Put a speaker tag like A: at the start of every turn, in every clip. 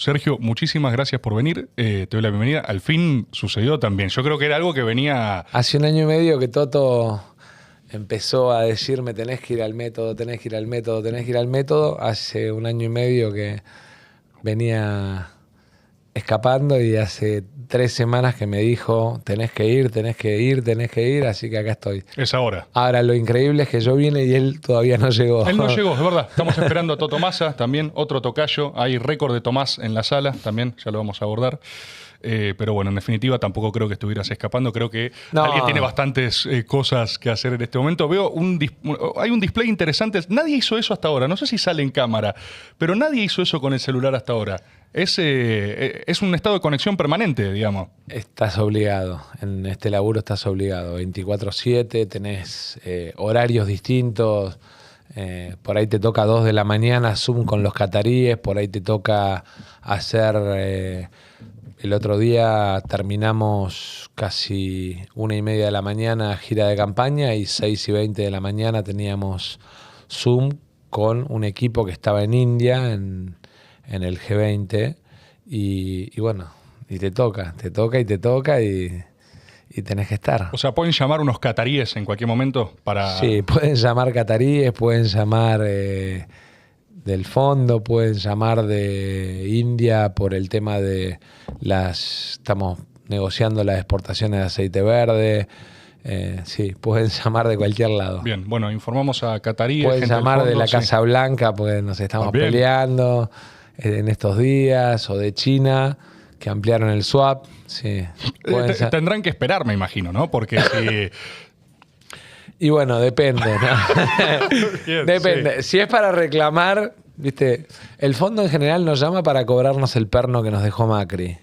A: Sergio, muchísimas gracias por venir. Te doy la bienvenida. Al fin sucedió también. Yo creo que era algo que venía...
B: Hace un año y medio que Toto empezó a decirme tenés que ir al método, tenés que ir al método, tenés que ir al método. Hace un año y medio que venía escapando y hace 3 semanas que me dijo tenés que ir, tenés que ir, tenés que ir, así que acá estoy.
A: Es ahora.
B: Ahora, lo increíble es que yo vine y él todavía no llegó.
A: Él no llegó, es verdad. Estamos esperando a Toto Massa, también otro tocayo. Hay récord de Tomás en la sala, también, ya lo vamos a abordar. Pero bueno, en definitiva tampoco creo que estuvieras escapando. Creo que
B: No.
A: alguien tiene bastantes cosas que hacer en este momento. Veo hay un display interesante. Nadie hizo eso hasta ahora. No sé si sale en cámara, pero nadie hizo eso con el celular hasta ahora. Es un estado de conexión permanente, digamos.
B: Estás obligado, en este laburo estás obligado, 24/7, tenés horarios distintos, por ahí te toca 2 de la mañana Zoom con los cataríes, por ahí te toca hacer, el otro día terminamos casi 1:30 de la mañana gira de campaña y 6:20 de la mañana teníamos Zoom con un equipo que estaba en India, en el G20 y bueno, y te toca y tenés que estar.
A: O sea, ¿pueden llamar unos cataríes en cualquier momento para...?
B: Sí, pueden llamar cataríes, pueden llamar del fondo, pueden llamar de India por el tema de estamos negociando las exportaciones de aceite verde. Sí, pueden llamar de cualquier lado.
A: Bien, bueno, informamos a cataríes.
B: Pueden llamar
A: fondo,
B: de la
A: sí.
B: Casa Blanca porque nos estamos
A: Bien.
B: peleando en estos días, o de China, que ampliaron el swap. Sí.
A: Tendrán que esperar, me imagino, ¿no? Porque si...
B: Y bueno, depende, ¿no?
A: Bien,
B: Depende.
A: sí.
B: Si es para reclamar, viste, el fondo en general nos llama para cobrarnos el perno que nos dejó Macri.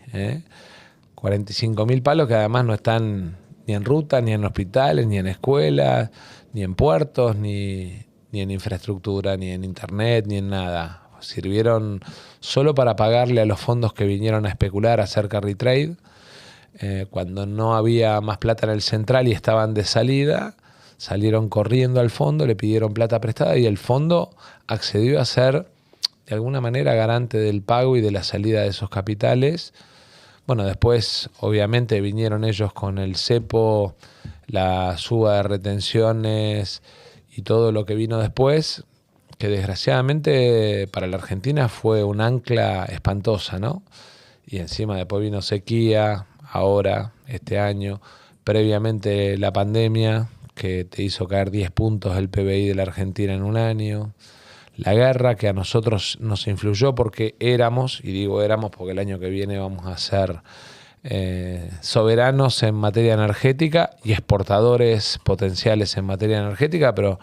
B: 45.000 palos que además no están ni en ruta, ni en hospitales, ni en escuelas, ni en puertos, ni en infraestructura, ni en internet, ni en nada. Sirvieron solo para pagarle a los fondos que vinieron a especular, a hacer carry trade, cuando no había más plata en el central y estaban de salida. Salieron corriendo al fondo, le pidieron plata prestada y el fondo accedió a ser, de alguna manera, garante del pago y de la salida de esos capitales. Bueno, después, obviamente, vinieron ellos con el cepo, la suba de retenciones y todo lo que vino después, que desgraciadamente para la Argentina fue un ancla espantosa, ¿no? Y encima después vino sequía, ahora, este año, previamente la pandemia, que te hizo caer 10 puntos el PBI de la Argentina en un año. La guerra que a nosotros nos influyó porque éramos, y digo éramos porque el año que viene vamos a ser soberanos en materia energética y exportadores potenciales en materia energética, pero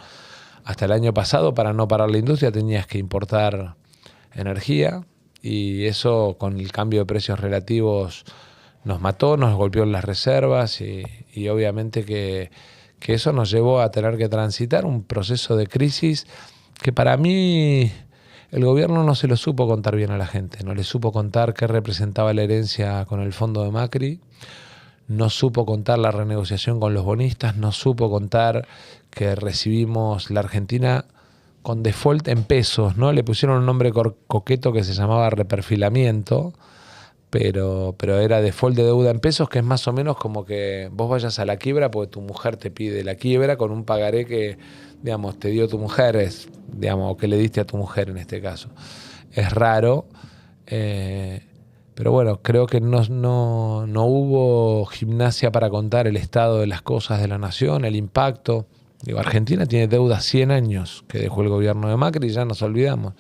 B: hasta el año pasado, para no parar la industria, tenías que importar energía y eso con el cambio de precios relativos nos mató, nos golpeó en las reservas y obviamente que eso nos llevó a tener que transitar un proceso de crisis que para mí el gobierno no se lo supo contar bien a la gente, no le supo contar qué representaba la herencia con el fondo de Macri, no supo contar la renegociación con los bonistas, no supo contar que recibimos la Argentina con default en pesos, ¿no? Le pusieron un nombre coqueto que se llamaba reperfilamiento, pero era default de deuda en pesos, que es más o menos como que vos vayas a la quiebra porque tu mujer te pide la quiebra con un pagaré que, digamos, te dio tu mujer, digamos, o que le diste a tu mujer en este caso. Es raro, pero bueno, creo que no hubo gimnasia para contar el estado de las cosas de la nación, el impacto. Digo, Argentina tiene deuda 100 años que dejó el gobierno de Macri y ya nos olvidamos.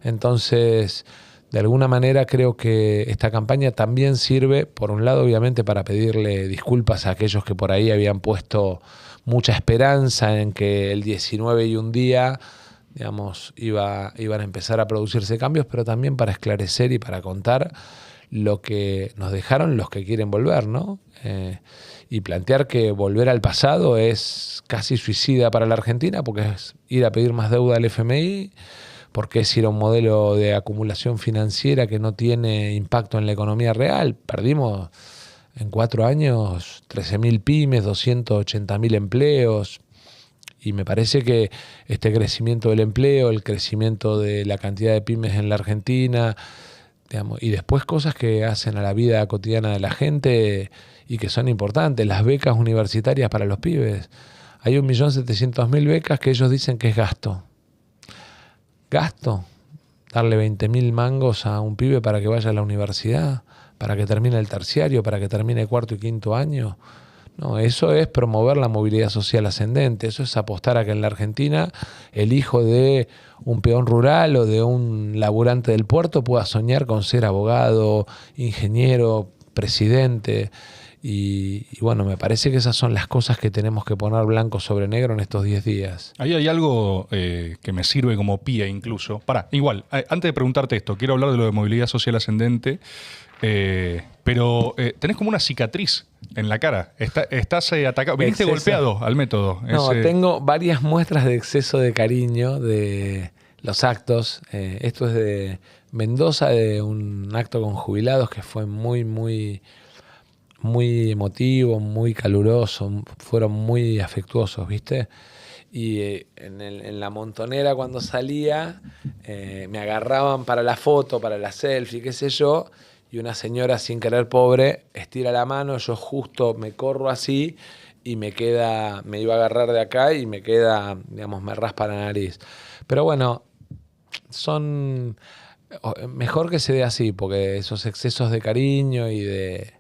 B: Entonces, de alguna manera creo que esta campaña también sirve, por un lado, obviamente, para pedirle disculpas a aquellos que por ahí habían puesto mucha esperanza en que el 19 y un día, digamos, iban a empezar a producirse cambios, pero también para esclarecer y para contar lo que nos dejaron los que quieren volver, ¿no? Y plantear que volver al pasado es casi suicida para la Argentina porque es ir a pedir más deuda al FMI, porque es ir a un modelo de acumulación financiera que no tiene impacto en la economía real. Perdimos en 4 años 13.000 pymes, 280.000 empleos, y me parece que este crecimiento del empleo, el crecimiento de la cantidad de pymes en la Argentina, digamos, y después cosas que hacen a la vida cotidiana de la gente y que son importantes. Las becas universitarias para los pibes. Hay 1.700.000 becas que ellos dicen que es gasto. ¿Gasto? Darle 20.000 mangos a un pibe para que vaya a la universidad, para que termine el terciario, para que termine cuarto y quinto año. No, eso es promover la movilidad social ascendente. Eso es apostar a que en la Argentina el hijo de un peón rural o de un laburante del puerto pueda soñar con ser abogado, ingeniero, presidente. Y bueno, me parece que esas son las cosas que tenemos que poner blanco sobre negro en estos 10 días.
A: Ahí hay algo que me sirve como pie incluso. Pará, igual, antes de preguntarte esto, quiero hablar de lo de movilidad social ascendente, pero tenés como una cicatriz en la cara. Estás atacado, viniste golpeado al método.
B: No, tengo varias muestras de exceso de cariño de los actos. Esto es de Mendoza, de un acto con jubilados que fue muy emotivo, muy caluroso, fueron muy afectuosos, ¿viste? Y en la montonera cuando salía me agarraban para la foto, para la selfie, qué sé yo, y una señora sin querer pobre estira la mano, yo justo me corro así y me iba a agarrar de acá y me queda, digamos, me raspa la nariz. Pero bueno, mejor que se dé así, porque esos excesos de cariño y de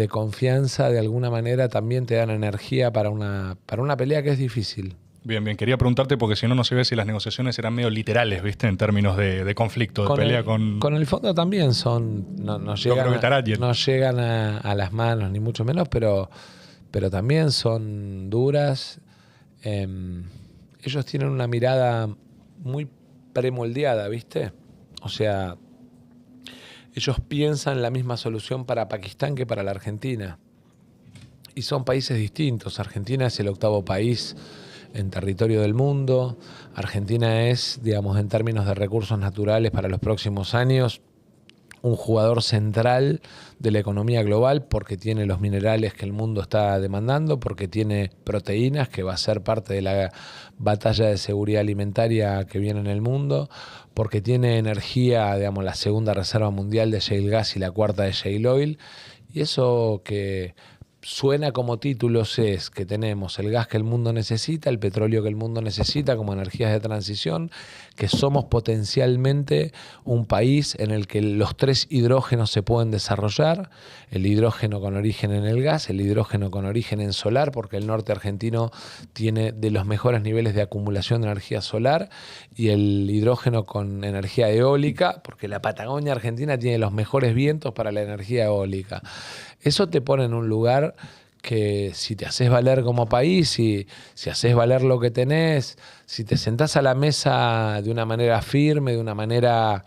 B: confianza de alguna manera también te dan energía para una pelea que es difícil.
A: Bien, quería preguntarte porque si no, no se ve si las negociaciones eran medio literales, ¿viste? En términos de conflicto, de pelea con...
B: Con el fondo también no llegan a las manos, ni mucho menos, pero también son duras. Ellos tienen una mirada muy premoldeada, ¿viste? O sea, ellos piensan la misma solución para Pakistán que para la Argentina. Y son países distintos. Argentina es el 8º país en territorio del mundo. Argentina es, digamos, en términos de recursos naturales para los próximos años, un jugador central de la economía global porque tiene los minerales que el mundo está demandando, porque tiene proteínas, que va a ser parte de la batalla de seguridad alimentaria que viene en el mundo, porque tiene energía, digamos, la segunda reserva mundial de shale gas y la cuarta de shale oil. Y eso que suena como títulos es que tenemos el gas que el mundo necesita, el petróleo que el mundo necesita como energías de transición, que somos potencialmente un país en el que los 3 hidrógenos se pueden desarrollar, el hidrógeno con origen en el gas, el hidrógeno con origen en solar, porque el norte argentino tiene de los mejores niveles de acumulación de energía solar, y el hidrógeno con energía eólica, porque la Patagonia Argentina tiene los mejores vientos para la energía eólica. Eso te pone en un lugar que si te haces valer como país, si haces valer lo que tenés, si te sentás a la mesa de una manera firme, de una manera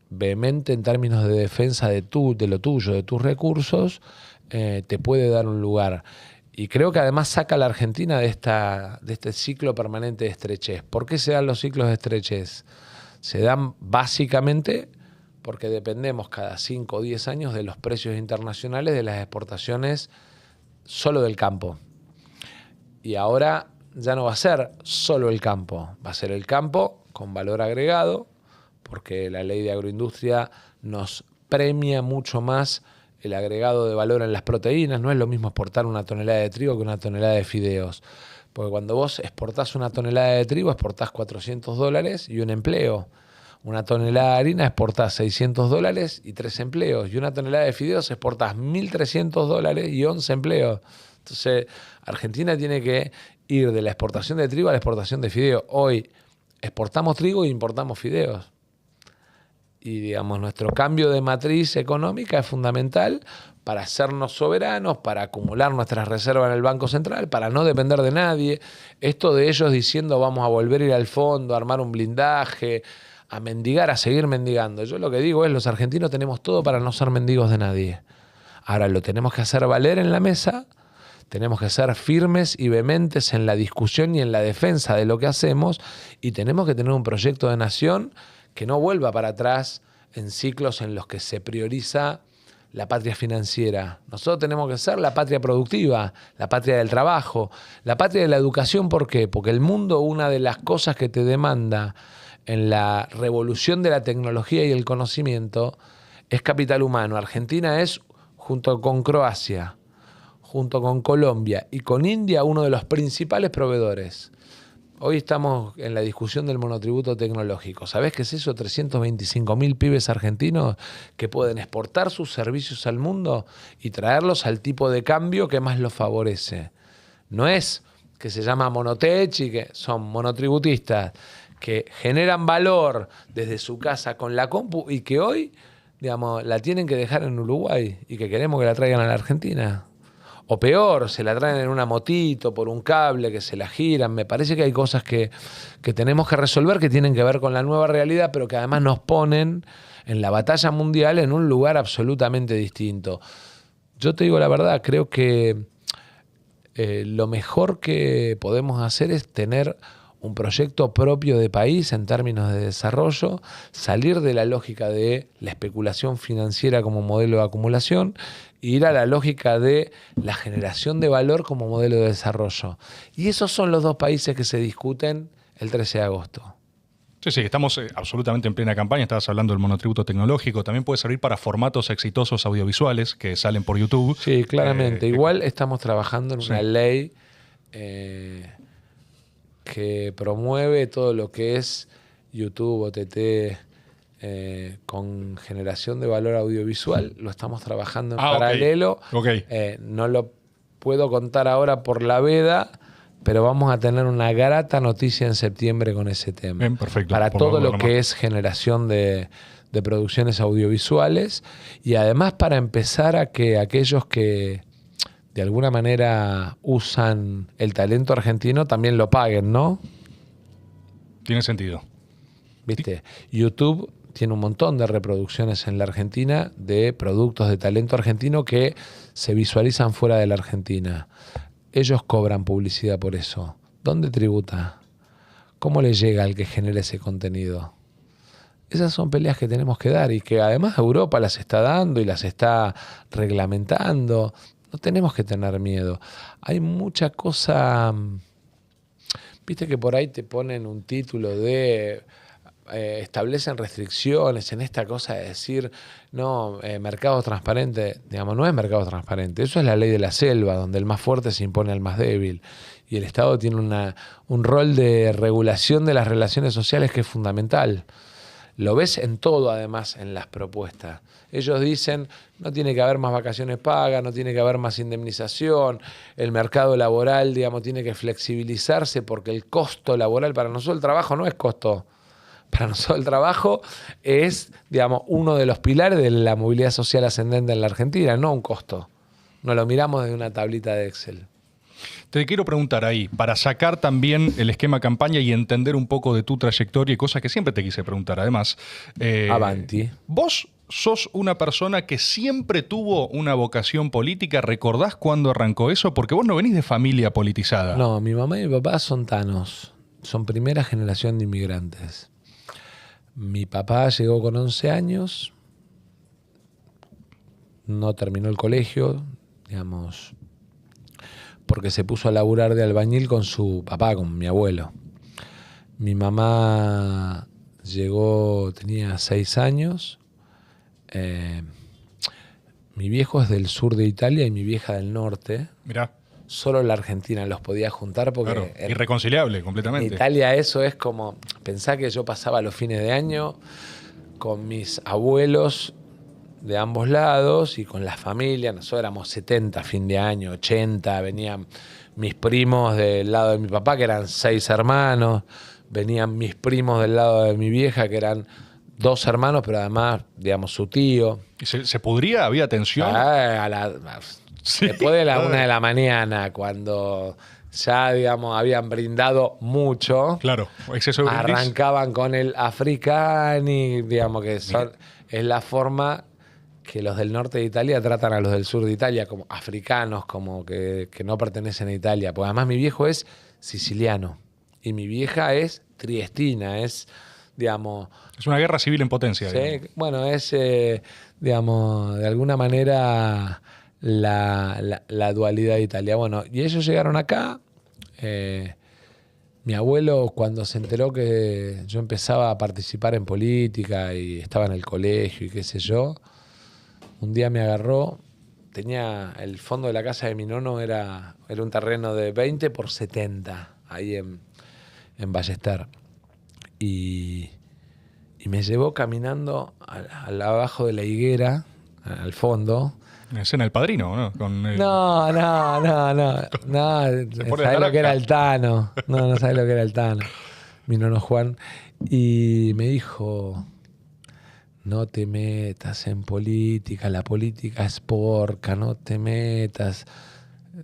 B: vehemente en términos de defensa de lo tuyo, de tus recursos, te puede dar un lugar. Y creo que además saca a la Argentina de este ciclo permanente de estrechez. ¿Por qué se dan los ciclos de estrechez? Se dan básicamente porque dependemos cada 5 o 10 años de los precios internacionales de las exportaciones solo del campo. Y ahora ya no va a ser solo el campo, va a ser el campo con valor agregado, porque la ley de agroindustria nos premia mucho más el agregado de valor en las proteínas. No es lo mismo exportar una tonelada de trigo que una tonelada de fideos. Porque cuando vos exportás una tonelada de trigo, exportás $400 y un empleo. Una tonelada de harina exportás $600 y 3 empleos. Y una tonelada de fideos exportás $1.300 y 11 empleos. Entonces, Argentina tiene que ir de la exportación de trigo a la exportación de fideos. Hoy exportamos trigo e importamos fideos. Y, digamos, nuestro cambio de matriz económica es fundamental para hacernos soberanos, para acumular nuestras reservas en el Banco Central, para no depender de nadie. Esto de ellos diciendo vamos a volver a ir al fondo, a armar un blindaje, a mendigar, a seguir mendigando. Yo lo que digo es, los argentinos tenemos todo para no ser mendigos de nadie. Ahora lo tenemos que hacer valer en la mesa, tenemos que ser firmes y vehementes en la discusión y en la defensa de lo que hacemos, y tenemos que tener un proyecto de nación que no vuelva para atrás en ciclos en los que se prioriza la patria financiera. Nosotros tenemos que ser la patria productiva, la patria del trabajo, la patria de la educación. ¿Por qué? Porque el mundo, una de las cosas que te demanda en la revolución de la tecnología y el conocimiento es capital humano. Argentina es, junto con Croacia, junto con Colombia y con India, uno de los principales proveedores. Hoy estamos en la discusión del monotributo tecnológico. ¿Sabés qué es eso? 325.000 pibes argentinos que pueden exportar sus servicios al mundo y traerlos al tipo de cambio que más los favorece. No es que se llama Monotech y que son monotributistas, que generan valor desde su casa con la compu y que hoy, digamos, la tienen que dejar en Uruguay y que queremos que la traigan a la Argentina. O peor, se la traen en una motito por un cable que se la giran. Me parece que hay cosas que tenemos que resolver que tienen que ver con la nueva realidad, pero que además nos ponen en la batalla mundial en un lugar absolutamente distinto. Yo te digo la verdad, creo que lo mejor que podemos hacer es tener un proyecto propio de país en términos de desarrollo, salir de la lógica de la especulación financiera como modelo de acumulación e ir a la lógica de la generación de valor como modelo de desarrollo. Y esos son los dos países que se discuten el 13 de agosto.
A: Sí, estamos absolutamente en plena campaña. Estabas hablando del monotributo tecnológico. También puede servir para formatos exitosos audiovisuales que salen por YouTube.
B: Sí, claramente. Igual estamos trabajando en una ley que promueve todo lo que es YouTube, OTT, con generación de valor audiovisual. Lo estamos trabajando en paralelo.
A: Okay.
B: No lo puedo contar ahora por la veda, pero vamos a tener una grata noticia en septiembre con ese tema.
A: Bien, perfecto.
B: Para todo lo que es generación de producciones audiovisuales y además para empezar a que aquellos que de alguna manera usan el talento argentino también lo paguen, ¿no?
A: Tiene sentido.
B: ¿Viste? YouTube tiene un montón de reproducciones en la Argentina de productos de talento argentino que se visualizan fuera de la Argentina. Ellos cobran publicidad por eso. ¿Dónde tributa? ¿Cómo le llega al que genera ese contenido? Esas son peleas que tenemos que dar y que además Europa las está dando y las está reglamentando. No tenemos que tener miedo. Hay mucha cosa. Viste que por ahí te ponen un título de establecen restricciones en esta cosa de decir, no, mercado transparente. Digamos, no es mercado transparente. Eso es la ley de la selva, donde el más fuerte se impone al más débil. Y el Estado tiene un rol de regulación de las relaciones sociales que es fundamental. Lo ves en todo, además, en las propuestas. Ellos dicen, no tiene que haber más vacaciones pagas, no tiene que haber más indemnización, el mercado laboral, digamos, tiene que flexibilizarse porque el costo laboral, para nosotros el trabajo no es costo. Para nosotros el trabajo es, digamos, uno de los pilares de la movilidad social ascendente en la Argentina, no un costo. Nos lo miramos desde una tablita de Excel.
A: Te quiero preguntar ahí, para sacar también el esquema campaña y entender un poco de tu trayectoria y cosas que siempre te quise preguntar, además.
B: Avanti.
A: ¿Vos sos una persona que siempre tuvo una vocación política? ¿Recordás cuándo arrancó eso? Porque vos no venís de familia politizada.
B: No, mi mamá y mi papá son tanos. Son primera generación de inmigrantes. Mi papá llegó con 11 años. No terminó el colegio, digamos, porque se puso a laburar de albañil con su papá, con mi abuelo. Mi mamá llegó, tenía 6 años. Mi viejo es del sur de Italia y mi vieja del norte.
A: Mirá.
B: Solo la Argentina los podía juntar porque...
A: Claro, irreconciliable completamente.
B: En Italia eso es como... Pensá que yo pasaba los fines de año con mis abuelos de ambos lados y con la familia. Nosotros éramos 70 fin de año, 80. Venían mis primos del lado de mi papá, que eran 6 hermanos. Venían mis primos del lado de mi vieja, que eran 2 hermanos, pero además, digamos, su tío.
A: ¿Y se pudría? ¿Había tensión?
B: Sí, después de la 1 de la mañana, cuando ya, digamos, habían brindado mucho.
A: Claro, exceso de brindis.
B: Arrancaban con el africani, digamos que es la forma que los del norte de Italia tratan a los del sur de Italia como africanos, como que no pertenecen a Italia. Porque además mi viejo es siciliano y mi vieja es triestina, es, digamos...
A: Es una guerra civil en potencia.
B: Sí, bueno, es, digamos, de alguna manera la dualidad de Italia. Bueno, y ellos llegaron acá. Mi abuelo, cuando se enteró que yo empezaba a participar en política y estaba en el colegio y qué sé yo, un día me agarró, tenía el fondo de la casa de mi nono, era un terreno de 20 por 70, ahí en Ballester. Y me llevó caminando abajo de la higuera, al fondo.
A: Escena El Padrino, ¿no?
B: No.
A: Se pone
B: ¿Sabés lo que era
A: naranja.
B: el Tano? No sabés lo que era el Tano. Mi nono Juan. Y me dijo, no te metas en política, la política es porca, no te metas.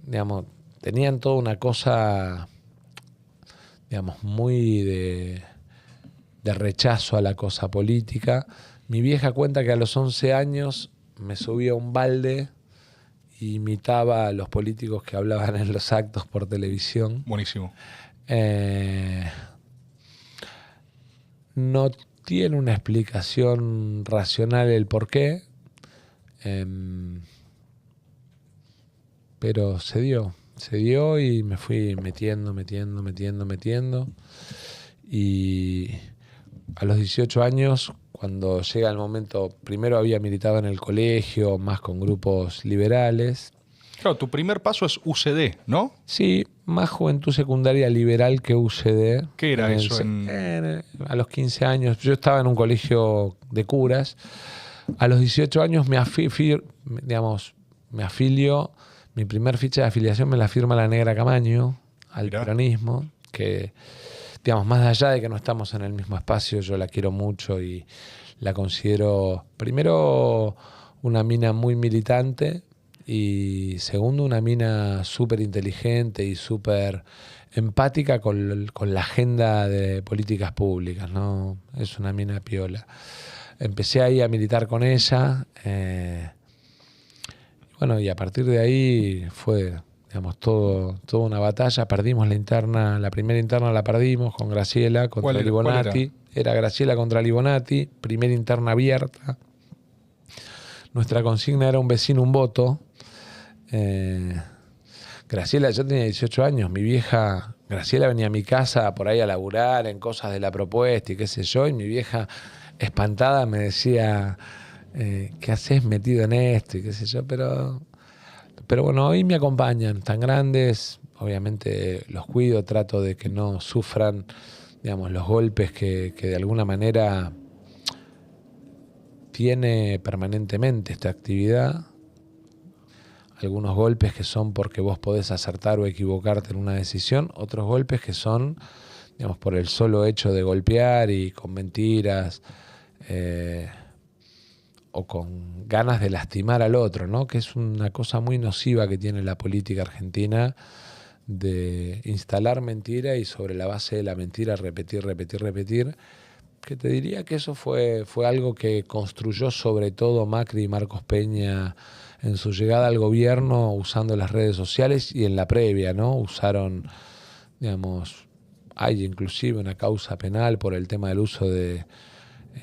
B: Digamos, tenían toda una cosa, digamos, muy de rechazo a la cosa política. Mi vieja cuenta que a los 11 años me subí a un balde e imitaba a los políticos que hablaban en los actos por televisión.
A: Buenísimo.
B: No tiene una explicación racional el por qué, pero se dio y me fui metiendo. Y a los 18 años, cuando llega el momento, primero había militado en el colegio, más con grupos liberales.
A: Claro, tu primer paso es UCD, ¿no?
B: Sí, más juventud secundaria liberal que UCD.
A: ¿Qué era eso?
B: A los 15 años, yo estaba en un colegio de curas. A los 18 años me afilio, mi primer ficha de afiliación me la firma la Negra Camaño al peronismo, que, digamos, más allá de que no estamos en el mismo espacio, yo la quiero mucho y la considero, primero, una mina muy militante y segundo, una mina súper inteligente y súper empática con la agenda de políticas públicas, ¿no? Es una mina piola. Empecé ahí a militar con ella, bueno, y a partir de ahí fue, digamos, toda una batalla. Perdimos la primera interna la perdimos con Graciela contra Libonati. Era Graciela contra Libonati, primera interna abierta. Nuestra consigna era un vecino, un voto. Graciela, yo tenía 18 años, mi vieja, Graciela venía a mi casa por ahí a laburar en cosas de la propuesta y qué sé yo, y mi vieja, espantada, me decía, ¿qué haces metido en esto? Y qué sé yo, pero bueno, hoy me acompañan, tan grandes, obviamente los cuido, trato de que no sufran, digamos, los golpes que de alguna manera tiene permanentemente esta actividad. Algunos golpes que son porque vos podés acertar o equivocarte en una decisión, otros golpes que son, digamos, por el solo hecho de golpear y con mentiras o con ganas de lastimar al otro, ¿no? Que es una cosa muy nociva que tiene la política argentina, de instalar mentira y sobre la base de la mentira repetir, que te diría que eso fue algo que construyó sobre todo Macri y Marcos Peña en su llegada al gobierno, usando las redes sociales, y en la previa, ¿no? Usaron, digamos, hay inclusive una causa penal por el tema del uso de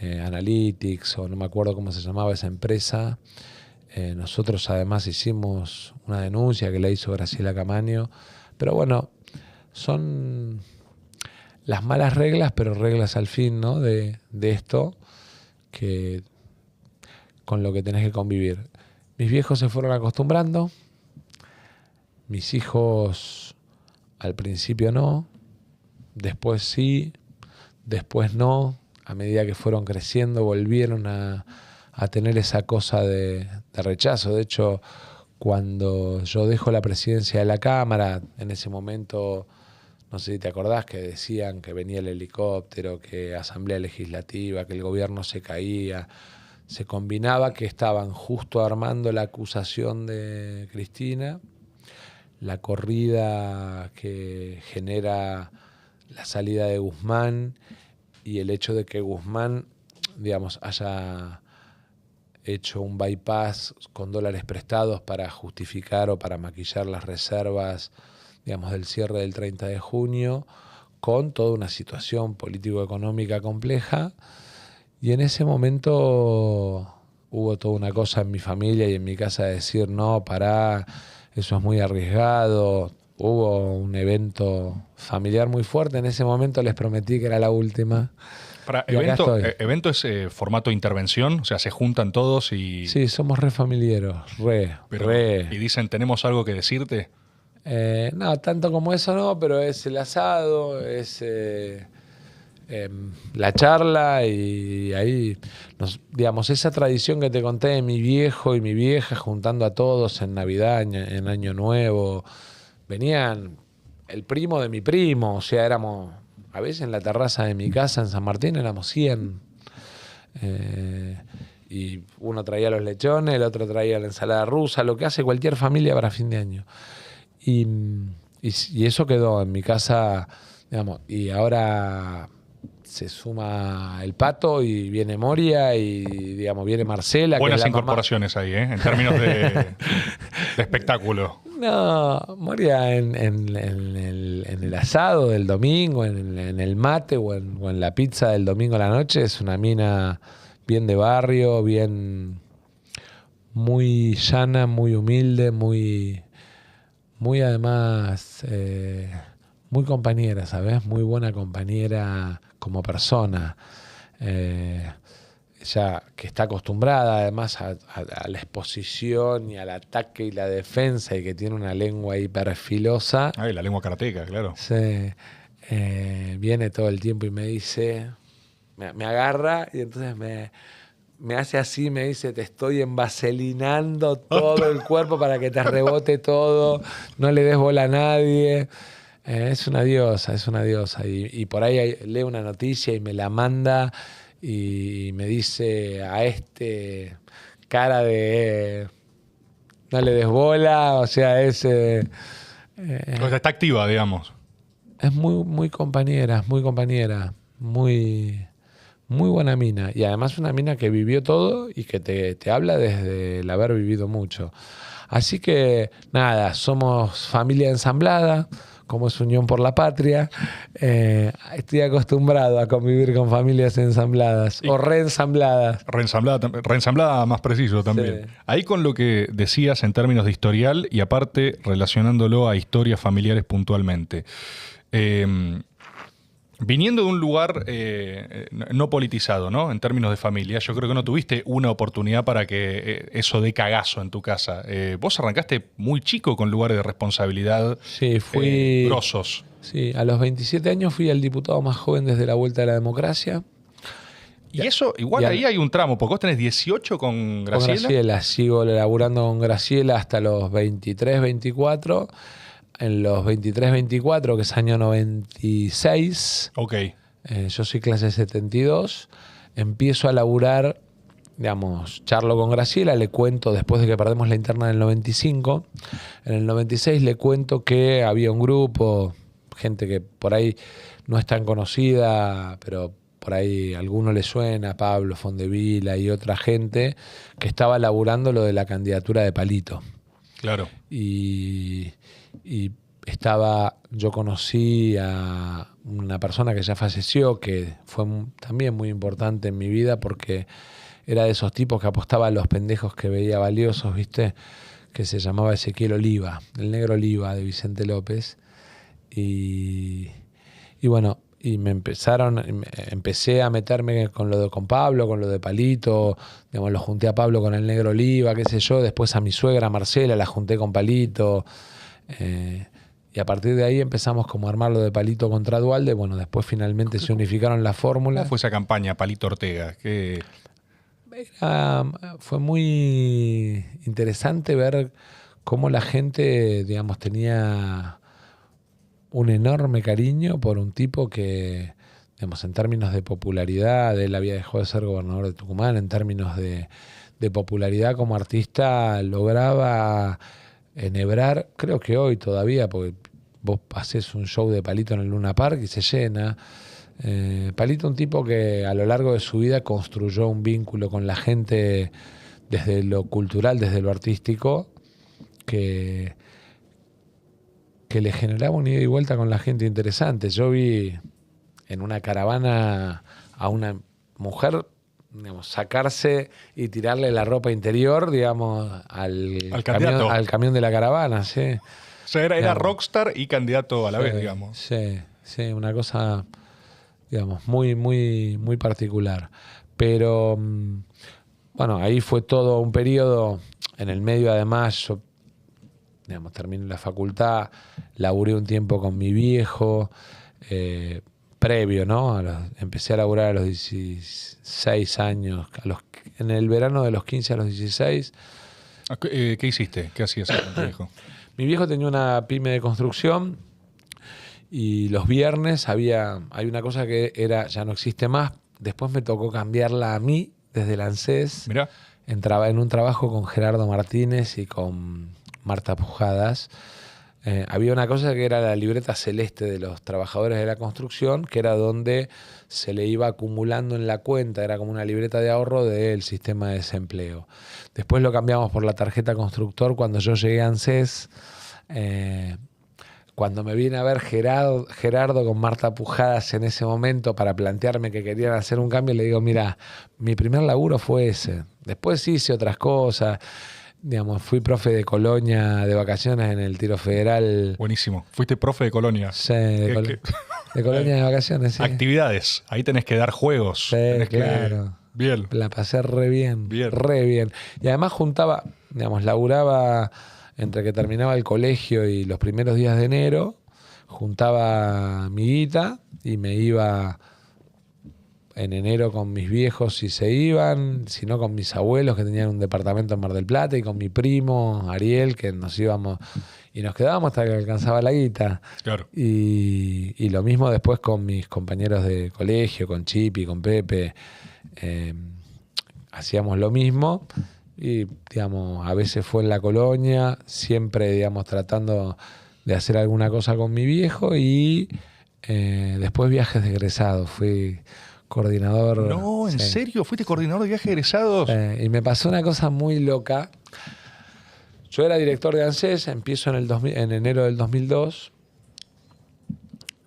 B: Analytics, o no me acuerdo cómo se llamaba esa empresa. Nosotros además hicimos una denuncia que la hizo Graciela Camaño, pero bueno, son las malas reglas, pero reglas al fin, ¿no? De esto, que con lo que tenés que convivir. Mis viejos se fueron acostumbrando, mis hijos al principio no, después sí, después no. A medida que fueron creciendo volvieron a tener esa cosa de rechazo. De hecho, cuando yo dejo la presidencia de la Cámara, en ese momento, no sé si te acordás, que decían que venía el helicóptero, que Asamblea Legislativa, que el gobierno se caía. Se combinaba que estaban justo armando la acusación de Cristina, la corrida que genera la salida de Guzmán y el hecho de que Guzmán, digamos, haya hecho un bypass con dólares prestados para justificar o para maquillar las reservas, digamos, del cierre del 30 de junio, con toda una situación político-económica compleja. Y en ese momento hubo toda una cosa en mi familia y en mi casa de decir, no, pará, eso es muy arriesgado. hubo un evento familiar muy fuerte. En ese momento les prometí que era la última.
A: Para
B: Y acá estoy.
A: evento es formato de intervención, o sea, se juntan todos y...
B: Sí, somos re familiareros,
A: Y dicen, ¿tenemos algo que decirte?
B: No, tanto como eso no, pero es el asado, es la charla y ahí, digamos, esa tradición que te conté de mi viejo y mi vieja juntando a todos en Navidad, en Año Nuevo, venían el primo de mi primo, o sea, éramos, a veces en la terraza de mi casa en San Martín éramos 100. Y uno traía los lechones, el otro traía la ensalada rusa, lo que hace cualquier familia para fin de año. Y eso quedó en mi casa, digamos, y ahora se suma el Pato y viene Moria y, digamos, viene Marcela.
A: Buenas
B: que es la
A: incorporaciones ahí, en términos de espectáculo.
B: No, Moria en el asado del domingo, en el mate o en la pizza del domingo a la noche es una mina bien de barrio, bien muy llana, muy humilde, muy además muy compañera, ¿sabes? Muy buena compañera como persona. Ella que está acostumbrada además a la exposición y al ataque y la defensa y que tiene una lengua hiperfilosa.
A: Ay, la lengua karateca, claro.
B: Viene todo el tiempo y me dice, me agarra y entonces me hace así, me dice, te estoy envaselinando todo el cuerpo para que te rebote todo, no le des bola a nadie. Es una diosa, es una diosa. Y por ahí lee una noticia y me la manda y me dice a este cara de no le des bola, o sea,
A: O sea, está activa, digamos.
B: es muy compañera, muy buena mina. Y además una mina que vivió todo y que te habla desde el haber vivido mucho. Así que nada, somos familia ensamblada, como es Unión por la Patria. Estoy acostumbrado a convivir con familias ensambladas o reensambladas.
A: Reensamblada más preciso también.
B: Sí.
A: Ahí con lo que decías en términos de historial y aparte relacionándolo a historias familiares puntualmente. Viniendo de un lugar no politizado, ¿no? En términos de familia, yo creo que no tuviste una oportunidad para que eso dé cagazo en tu casa. Vos arrancaste muy chico con lugares de responsabilidad
B: Sí, fui
A: grosos.
B: Sí, a los 27 años fui el diputado más joven desde la vuelta de la democracia.
A: Y eso, igual ahí hay un tramo, porque vos tenés 18 con Graciela.
B: Con Graciela, sigo laburando con Graciela hasta los 23, 24. En los 23, 24, que es año 96,
A: Ok.
B: Yo soy clase 72, empiezo a laburar, digamos, charlo con Graciela, le cuento, después de que perdemos la interna en el 95, en el 96 le cuento que había un grupo, gente que por ahí no es tan conocida, pero por ahí a alguno le suena, Pablo Fondevila y otra gente, que estaba laburando lo de la candidatura de Palito.
A: Claro.
B: Y yo conocí a una persona que ya falleció, que fue también muy importante en mi vida porque era de esos tipos que apostaba a los pendejos que veía valiosos, ¿viste? Que se llamaba Ezequiel Oliva, el negro Oliva de Vicente López. Y bueno, y empecé a meterme con Pablo, con lo de Palito, digamos, lo junté a Pablo con el negro Oliva, qué sé yo, después a mi suegra Marcela la junté con Palito, y a partir de ahí empezamos como a armar lo de Palito contra Duhalde. Bueno, después finalmente se unificaron las fórmulas.
A: ¿Cómo fue esa campaña, Palito Ortega?
B: Fue muy interesante ver cómo la gente, digamos, tenía un enorme cariño por un tipo que, digamos, en términos de popularidad, él había dejado de ser gobernador de Tucumán, en términos de popularidad como artista, lograba enhebrar, creo que hoy todavía, porque vos haces un show de Palito en el Luna Park y se llena. Palito, un tipo que a lo largo de su vida construyó un vínculo con la gente desde lo cultural, desde lo artístico, que le generaba un ida y vuelta con la gente interesante. Yo vi en una caravana a una mujer, digamos, sacarse y tirarle la ropa interior, digamos, al camión de la caravana, sí.
A: sea, era
B: Digamos.
A: rockstar y candidato a la vez, digamos.
B: Sí, una cosa, digamos, muy, muy, muy particular. Pero, bueno, ahí fue todo un periodo. En el medio, además, yo, digamos, terminé la facultad, laburé un tiempo con mi viejo, previo, ¿no? Empecé a laburar a los 16 años, en el verano de los 15 a los 16.
A: ¿Qué hiciste? ¿Qué hacías con tu viejo?
B: Mi viejo tenía una pyme de construcción y los viernes hay una cosa que ya no existe más. Después me tocó cambiarla a mí desde el ANSES.
A: Mirá.
B: Entraba en un trabajo con Gerardo Martínez y con Marta Pujadas. Había una cosa que era la libreta celeste de los trabajadores de la construcción, que era donde se le iba acumulando en la cuenta, era como una libreta de ahorro del sistema de desempleo. Después lo cambiamos por la tarjeta constructor cuando yo llegué a ANSES. Cuando me viene a ver Gerardo con Marta Pujadas en ese momento para plantearme que querían hacer un cambio, le digo, mira, mi primer laburo fue ese. Después hice otras cosas. Digamos, fui profe de Colonia de vacaciones en el Tiro Federal.
A: Buenísimo. Fuiste profe de Colonia.
B: Sí, de Colonia de vacaciones, sí.
A: Actividades. Ahí tenés que dar juegos.
B: Sí,
A: Tenés
B: claro.
A: Bien.
B: La pasé re bien.
A: Bien.
B: Re bien. Y además juntaba, digamos, laburaba entre que terminaba el colegio y los primeros días de enero, juntaba mi guita y me iba en enero con mis viejos si se iban, si no con mis abuelos que tenían un departamento en Mar del Plata y con mi primo Ariel que nos íbamos y nos quedábamos hasta que alcanzaba la guita.
A: Claro.
B: Y lo mismo después con mis compañeros de colegio, con Chipi, con Pepe. Hacíamos lo mismo y, digamos, a veces fue en la Colonia, siempre, digamos, tratando de hacer alguna cosa con mi viejo y después viajes de egresados. Fui coordinador.
A: No, ¿en serio? ¿Fuiste coordinador de viajes egresados?
B: Y me pasó una cosa muy loca. Yo era director de ANSES, empiezo en enero del 2002.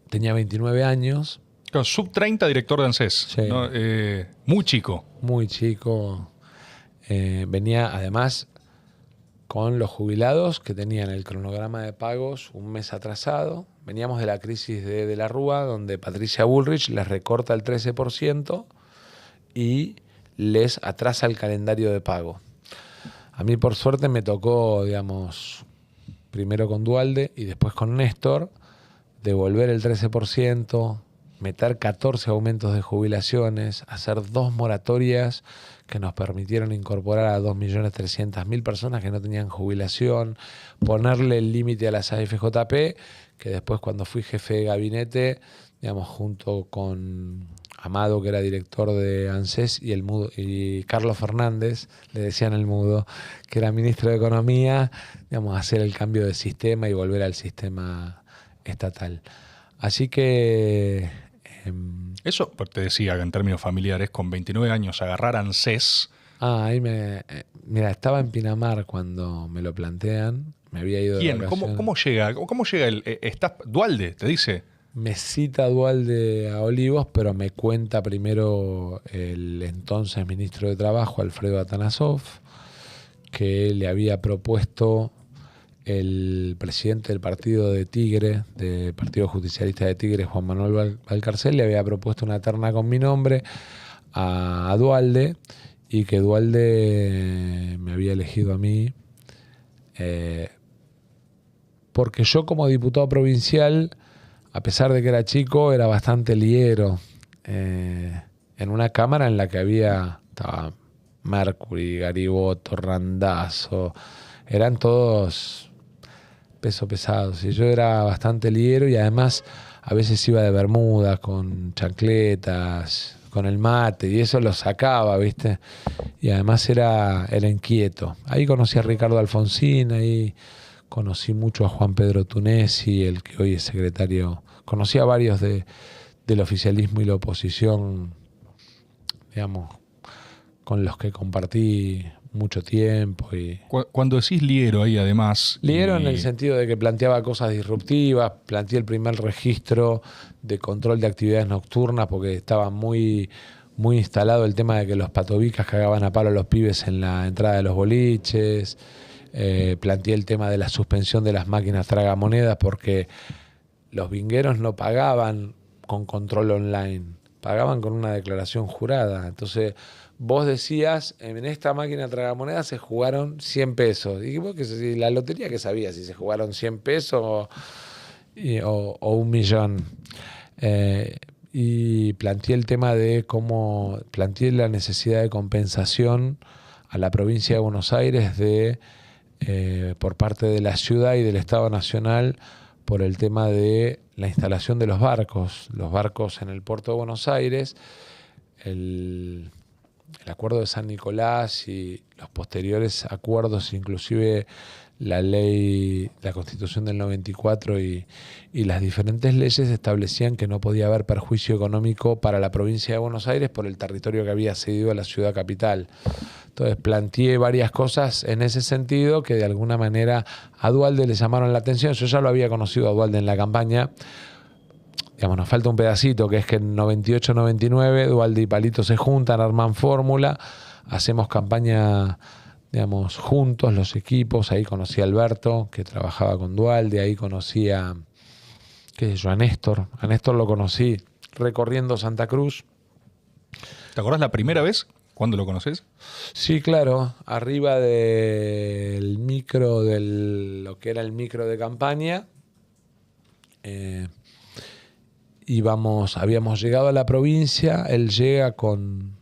B: Tenía 29 años.
A: Claro, sub-30 director de ANSES.
B: Sí.
A: ¿No? Muy chico.
B: Muy chico. Venía además con los jubilados que tenían el cronograma de pagos un mes atrasado. Veníamos de la crisis de la Rúa, donde Patricia Bullrich les recorta el 13% y les atrasa el calendario de pago. A mí, por suerte, me tocó, digamos, primero con Dualde y después con Néstor, devolver el 13%, meter 14 aumentos de jubilaciones, hacer 2 moratorias que nos permitieron incorporar a 2.300.000 personas que no tenían jubilación, ponerle el límite a las AFJP, que después cuando fui jefe de gabinete, digamos, junto con Amado, que era director de ANSES, y Carlos Fernández, le decían el Mudo, que era ministro de Economía, digamos, hacer el cambio de sistema y volver al sistema estatal. Así que
A: eso te decía en términos familiares, con 29 años agarrar ANSES.
B: ahí mira, estaba en Pinamar cuando me lo plantean. Me había ido
A: ¿Quién?
B: de
A: ¿Cómo llega Dualde, te dice?
B: Me cita Dualde a Olivos, pero me cuenta primero el entonces ministro de Trabajo, Alfredo Atanasov, que le había propuesto el presidente del partido de Tigre, del Partido Justicialista de Tigre, Juan Manuel Valcarcel, le había propuesto una terna con mi nombre a Dualde y que Dualde me había elegido a mí porque yo como diputado provincial, a pesar de que era chico, era bastante liero en una cámara en la que estaba Mercury, Gariboto, Randazzo, eran todos peso pesados y yo era bastante liero y además a veces iba de bermudas con chancletas, con el mate y eso lo sacaba, ¿viste? Y además era inquieto. Ahí conocí a Ricardo Alfonsín, ahí conocí mucho a Juan Pedro Tunesi, el que hoy es secretario. Conocí a varios del oficialismo y la oposición, digamos, con los que compartí mucho tiempo.
A: Cuando decís liero ahí además...
B: Liero en el sentido de que planteaba cosas disruptivas, planteé el primer registro de control de actividades nocturnas porque estaba muy, muy instalado el tema de que los patobicas cagaban a palo a los pibes en la entrada de los boliches. planteé el tema de la suspensión de las máquinas tragamonedas porque los vingueros no pagaban con control online, pagaban con una declaración jurada. Entonces vos decías, en esta máquina tragamonedas se jugaron 100 pesos. Y vos, si la lotería, ¿qué sabía? Si se jugaron 100 pesos o 1.000.000. Y planteé el tema de cómo planteé la necesidad de compensación a la provincia de Buenos Aires por parte de la ciudad y del Estado Nacional por el tema de la instalación de los barcos en el puerto de Buenos Aires, el acuerdo de San Nicolás y los posteriores acuerdos, inclusive la ley, la Constitución del 94 y las diferentes leyes establecían que no podía haber perjuicio económico para la provincia de Buenos Aires por el territorio que había cedido a la ciudad capital. Entonces planteé varias cosas en ese sentido que de alguna manera a Duhalde le llamaron la atención. Yo ya lo había conocido a Duhalde en la campaña. Digamos, nos falta un pedacito, que es que en 98-99 Duhalde y Palito se juntan, arman fórmula, hacemos campaña, digamos, juntos los equipos. Ahí conocí a Alberto, que trabajaba con Duhalde, ahí conocí a Néstor. A Néstor lo conocí recorriendo Santa Cruz.
A: ¿Te acordás la primera vez? ¿Cuándo lo conoces?
B: Sí, claro, arriba del micro, lo que era el micro de campaña. Habíamos llegado a la provincia, él llega con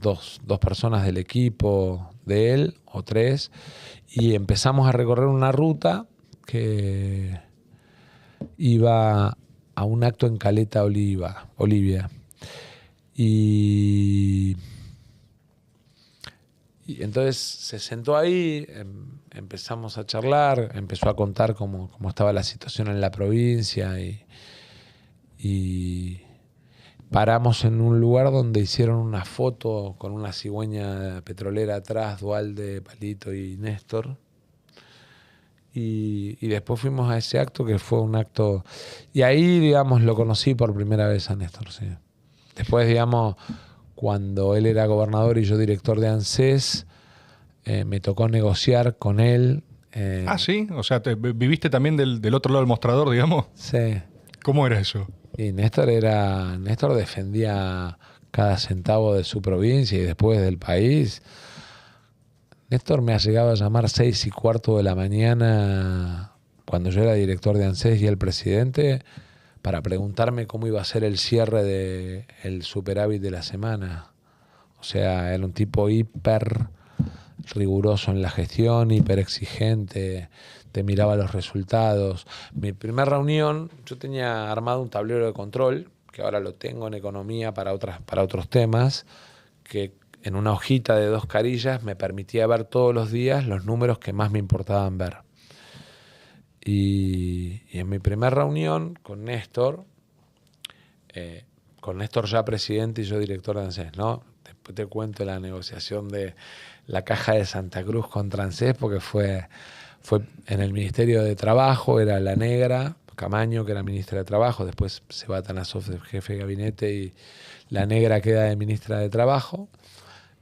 B: dos personas del equipo de él, o tres, y empezamos a recorrer una ruta que iba a un acto en Caleta Olivia. Y entonces se sentó ahí, empezamos a charlar, empezó a contar cómo estaba la situación en la provincia y paramos en un lugar donde hicieron una foto con una cigüeña petrolera atrás, Duhalde, Palito y Néstor. Y después fuimos a ese acto, que fue un acto... Y ahí, digamos, lo conocí por primera vez a Néstor, sí. Después, digamos, cuando él era gobernador y yo director de ANSES, me tocó negociar con él.
A: ¿Sí? O sea, ¿viviste también del otro lado del mostrador, digamos?
B: Sí.
A: ¿Cómo era eso?
B: Y Néstor defendía cada centavo de su provincia y después del país. Néstor me ha llegado a llamar 6:15 de la mañana cuando yo era director de ANSES y el presidente para preguntarme cómo iba a ser el cierre del superávit de la semana. O sea, era un tipo hiper riguroso en la gestión, hiper exigente, te miraba los resultados. Mi primera reunión, yo tenía armado un tablero de control, que ahora lo tengo en economía para otros temas, que en una hojita de 2 carillas me permitía ver todos los días los números que más me importaban ver. Y en mi primera reunión con Néstor ya presidente y yo director de ANSES, ¿no? Después te cuento la negociación de la Caja de Santa Cruz contra ANSES, porque fue en el Ministerio de Trabajo, era la negra, Camaño, que era ministra de Trabajo, después se va Tanasov de jefe de gabinete y la negra queda de ministra de Trabajo,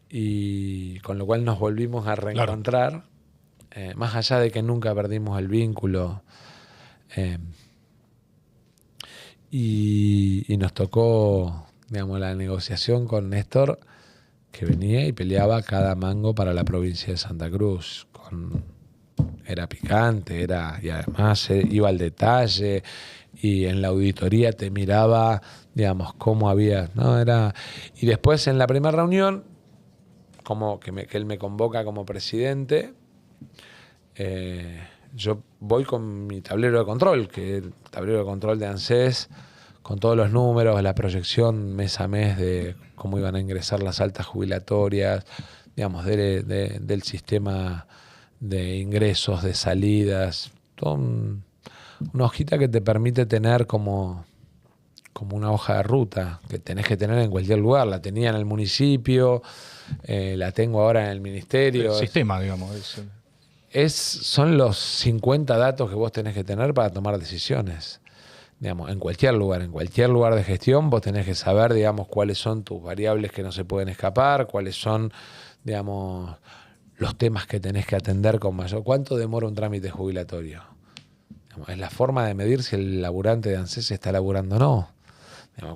B: y con lo cual nos volvimos a reencontrar. Claro. Más allá de que nunca perdimos el vínculo, y nos tocó, digamos, la negociación con Néstor, que venía y peleaba cada mango para la provincia de Santa Cruz. Era picante, y además iba al detalle, y en la auditoría te miraba, digamos, cómo había, ¿no? Y después en la primera reunión, como que él me convoca como presidente, yo voy con mi tablero de control, que es el tablero de control de ANSES, con todos los números, la proyección mes a mes de cómo iban a ingresar las altas jubilatorias, digamos, del sistema de ingresos, de salidas, toda una hojita que te permite tener como una hoja de ruta, que tenés que tener en cualquier lugar. La tenía en el municipio, la tengo ahora en el ministerio.
A: El sistema, digamos.
B: Son los 50 datos que vos tenés que tener para tomar decisiones. Digamos, en cualquier lugar de gestión vos tenés que saber, digamos, cuáles son tus variables que no se pueden escapar, cuáles son, digamos, los temas que tenés que atender con mayor. ¿Cuánto demora un trámite jubilatorio? Es la forma de medir si el laburante de ANSES está laburando o no.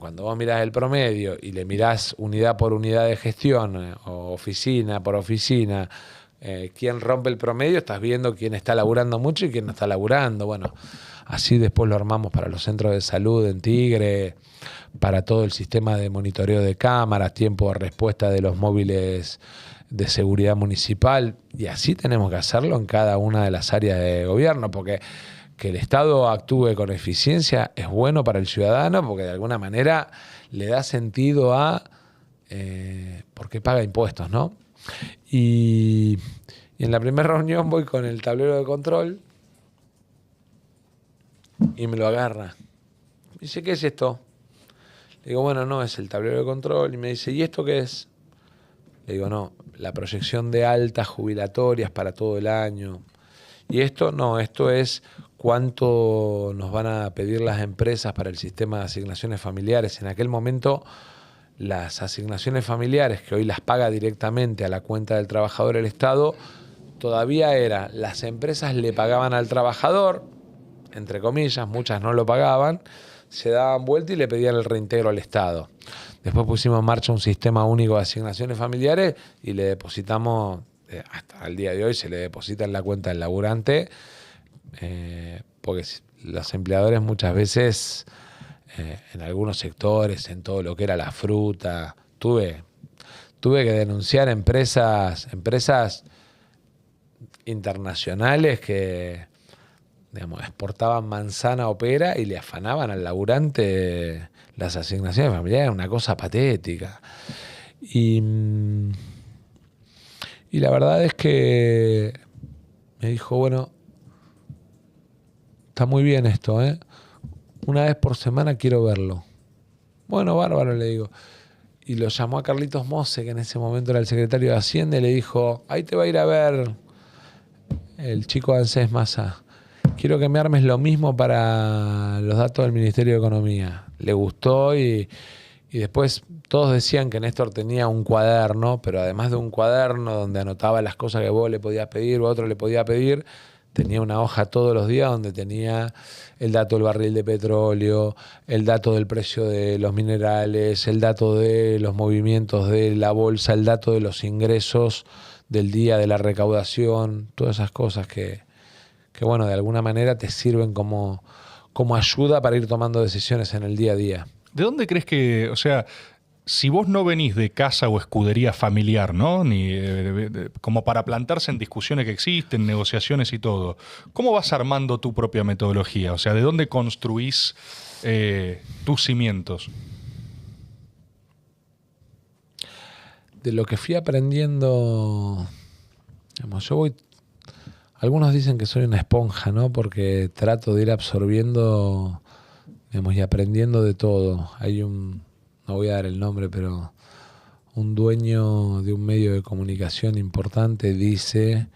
B: Cuando vos mirás el promedio y le mirás unidad por unidad de gestión o oficina por oficina, quién rompe el promedio, estás viendo quién está laburando mucho y quién no está laburando. Bueno, así después lo armamos para los centros de salud en Tigre, para todo el sistema de monitoreo de cámaras, tiempo de respuesta de los móviles de seguridad municipal, y así tenemos que hacerlo en cada una de las áreas de gobierno, porque que el Estado actúe con eficiencia es bueno para el ciudadano, porque de alguna manera le da sentido a porque paga impuestos, ¿no? Y en la primera reunión voy con el tablero de control y me lo agarra. Me dice, ¿qué es esto? Le digo, bueno, no, es el tablero de control. Y me dice, ¿y esto qué es? Le digo, no, la proyección de altas jubilatorias para todo el año. Y esto no, esto es cuánto nos van a pedir las empresas para el sistema de asignaciones familiares. En aquel momento, las asignaciones familiares, que hoy las paga directamente a la cuenta del trabajador el Estado, todavía era, las empresas le pagaban al trabajador, entre comillas, muchas no lo pagaban, se daban vuelta y le pedían el reintegro al Estado. Después pusimos en marcha un sistema único de asignaciones familiares y le depositamos, hasta el día de hoy se le deposita en la cuenta del laburante, porque los empleadores muchas veces, en algunos sectores, en todo lo que era la fruta, tuve que denunciar empresas internacionales que, digamos, exportaban manzana o pera y le afanaban al laburante las asignaciones familiares. Era una cosa patética. Y la verdad es que me dijo, bueno, está muy bien esto, ¿eh? Una vez por semana quiero verlo. Bueno, bárbaro, le digo. Y lo llamó a Carlitos Mose, que en ese momento era el secretario de Hacienda, y le dijo, ahí te va a ir a ver el chico de ANSES Massa. Quiero que me armes lo mismo para los datos del Ministerio de Economía. Le gustó y después todos decían que Néstor tenía un cuaderno, pero además de un cuaderno donde anotaba las cosas que vos le podías pedir o otro le podía pedir, tenía una hoja todos los días donde tenía el dato del barril de petróleo, el dato del precio de los minerales, el dato de los movimientos de la bolsa, el dato de los ingresos del día, de la recaudación, todas esas cosas que bueno, de alguna manera te sirven como ayuda para ir tomando decisiones en el día a día.
A: ¿De dónde crees que, o sea, si vos no venís de casa o escudería familiar, ¿no? Ni como para plantarse en discusiones que existen, negociaciones y todo, ¿cómo vas armando tu propia metodología? O sea, ¿de dónde construís tus cimientos?
B: De lo que fui aprendiendo, digamos, yo voy. Algunos dicen que soy una esponja, ¿no? Porque trato de ir absorbiendo, digamos, y aprendiendo de todo. Hay no voy a dar el nombre, pero un dueño de un medio de comunicación importante dice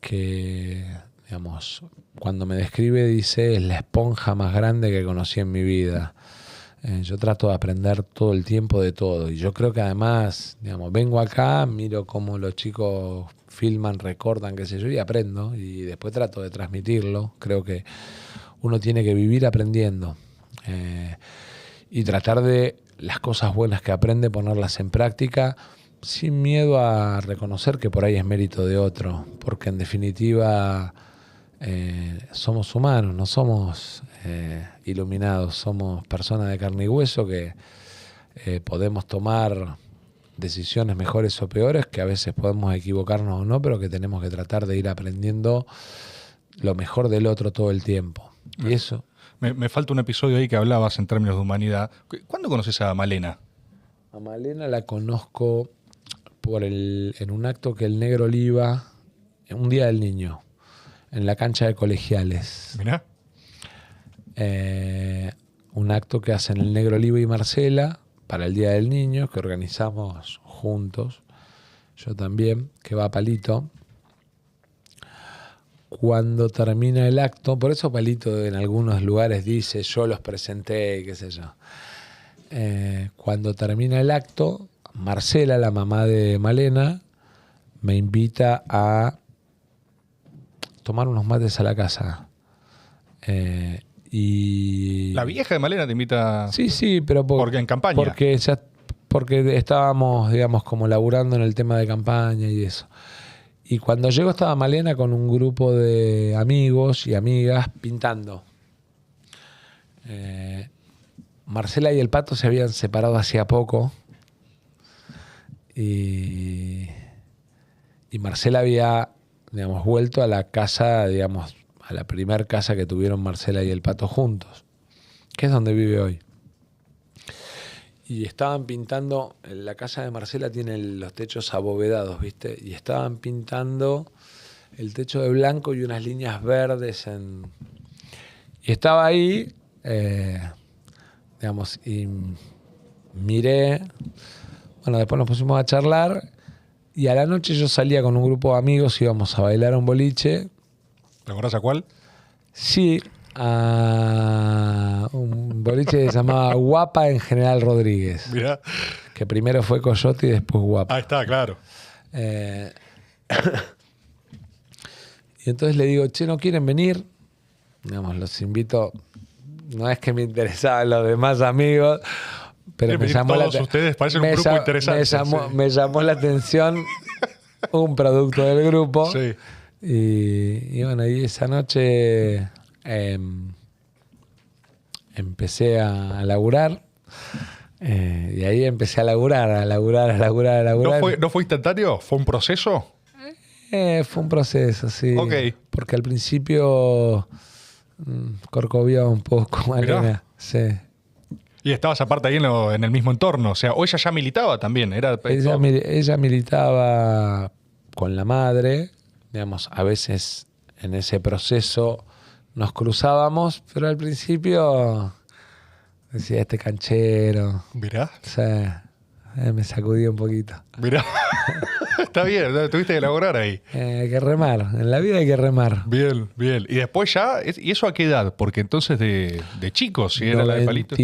B: que, digamos, cuando me describe dice, es la esponja más grande que conocí en mi vida. Yo trato de aprender todo el tiempo de todo. Y yo creo que además, digamos, vengo acá, miro cómo los chicos filman, recortan, qué sé yo, y aprendo. Y después trato de transmitirlo. Creo que uno tiene que vivir aprendiendo. Y tratar de las cosas buenas que aprende, ponerlas en práctica, sin miedo a reconocer que por ahí es mérito de otro. Porque en definitiva somos humanos, no somos iluminados, somos personas de carne y hueso que podemos tomar decisiones mejores o peores, que a veces podemos equivocarnos o no, pero que tenemos que tratar de ir aprendiendo lo mejor del otro todo el tiempo. Y eso...
A: Me falta un episodio ahí que hablabas en términos de humanidad. ¿Cuándo conoces a Malena?
B: A Malena la conozco en un acto que el Negro Oliva, un día del niño, en la cancha de Colegiales.
A: Mirá.
B: Un acto que hacen el Negro Oliva y Marcela para el Día del Niño, que organizamos juntos, yo también, que va a Palito. Cuando termina el acto, por eso Palito en algunos lugares dice, yo los presenté, qué sé yo. Cuando termina el acto, Marcela, la mamá de Malena, me invita a tomar unos mates a la casa. Y
A: La vieja de Malena te invita.
B: Sí, pero
A: porque en campaña.
B: Porque estábamos, digamos, como laburando en el tema de campaña y eso. Y cuando llego estaba Malena con un grupo de amigos y amigas pintando. Marcela y el Pato se habían separado hacía poco. Y Marcela había, digamos, vuelto a la casa, digamos, a la primer casa que tuvieron Marcela y el Pato juntos, que es donde vive hoy. Y estaban pintando, la casa de Marcela tiene los techos abovedados, ¿viste? Y estaban pintando el techo de blanco y unas líneas verdes. Y estaba ahí, digamos, y miré. Bueno, después nos pusimos a charlar y a la noche yo salía con un grupo de amigos, íbamos a bailar a un boliche.
A: ¿Te acordás a cuál?
B: Sí, a un boliche que se llamaba Guapa en General Rodríguez.
A: Mirá.
B: Que primero fue Coyote y después Guapa.
A: Ahí está, claro.
B: Y entonces le digo, che, ¿no quieren venir? Digamos, los invito. No es que me interesaban los demás amigos, pero me llamó
A: todos ustedes parecen un grupo interesante.
B: Me llamó la atención un producto del grupo.
A: Sí.
B: Y bueno, y esa noche empecé a laburar. Y ahí empecé a laburar.
A: ¿No fue instantáneo? ¿Fue un proceso?
B: Fue un proceso, sí.
A: Ok.
B: Porque al principio corcoviaba un poco, Malena. Sí.
A: Y estabas aparte ahí en el mismo entorno. O sea, o ella ya militaba también.
B: Ella militaba con la madre. Digamos, a veces en ese proceso nos cruzábamos, pero al principio decía, este canchero.
A: Mirá.
B: O sea, me sacudí un poquito.
A: Mirá. Está bien, tuviste que elaborar ahí.
B: Hay que remar, en la vida hay que remar.
A: Bien, bien. Y después ya, ¿y eso a qué edad? Porque entonces de chicos, si era la de Palito.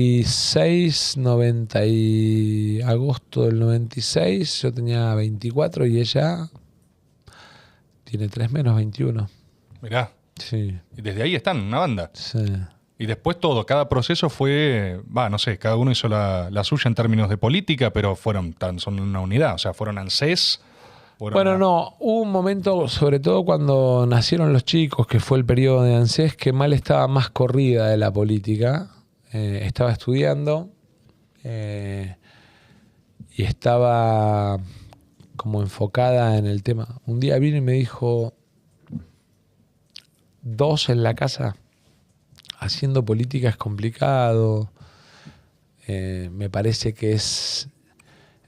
B: 90 y agosto del 96, yo tenía 24 y ella tiene 3 menos, 21.
A: Mirá.
B: Sí.
A: Y desde ahí están, una banda.
B: Sí.
A: Y después cada proceso fue, no sé, cada uno hizo la suya en términos de política, pero son una unidad, o sea, fueron ANSES.
B: No, hubo un momento, sobre todo cuando nacieron los chicos, que fue el periodo de ANSES, que Mal estaba más corrida de la política. Estaba estudiando y estaba como enfocada en el tema. Un día vino y me dijo, 2 en la casa haciendo política es complicado, me parece que es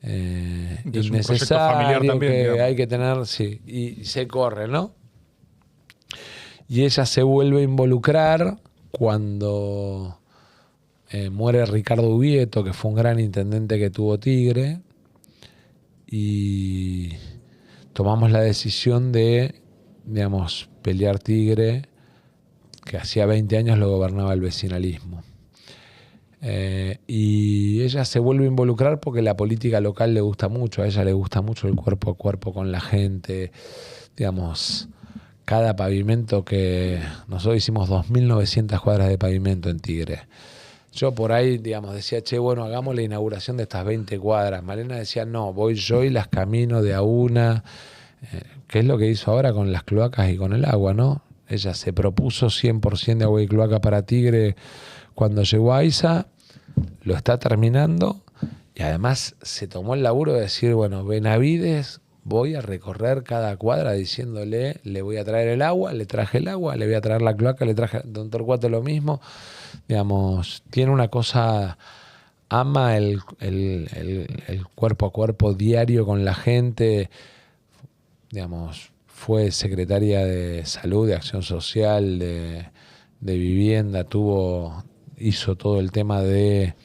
B: innecesario,
A: también,
B: que
A: digamos.
B: hay que tener, sí, y se corre, ¿no? Y ella se vuelve a involucrar cuando muere Ricardo Ubieto, que fue un gran intendente que tuvo Tigre, y tomamos la decisión de, digamos, pelear Tigre, que hacía 20 años lo gobernaba el vecinalismo. Y ella se vuelve a involucrar porque la política local le gusta mucho, a ella le gusta mucho el cuerpo a cuerpo con la gente, digamos, cada pavimento que nosotros hicimos 2.900 cuadras de pavimento en Tigre. Yo por ahí, digamos, decía, che, bueno, hagamos la inauguración de estas 20 cuadras. Malena decía, no, voy yo y las camino de a una, que es lo que hizo ahora con las cloacas y con el agua, ¿no? Ella se propuso 100% de agua y cloaca para Tigre cuando llegó a AISA, lo está terminando y además se tomó el laburo de decir, bueno, Benavides, voy a recorrer cada cuadra diciéndole, le voy a traer el agua, le traje el agua, le voy a traer la cloaca, le traje Don Torcuato lo mismo. Digamos, tiene una cosa, ama el cuerpo a cuerpo diario con la gente, digamos, fue secretaria de Salud, de Acción Social, de Vivienda, hizo todo el tema de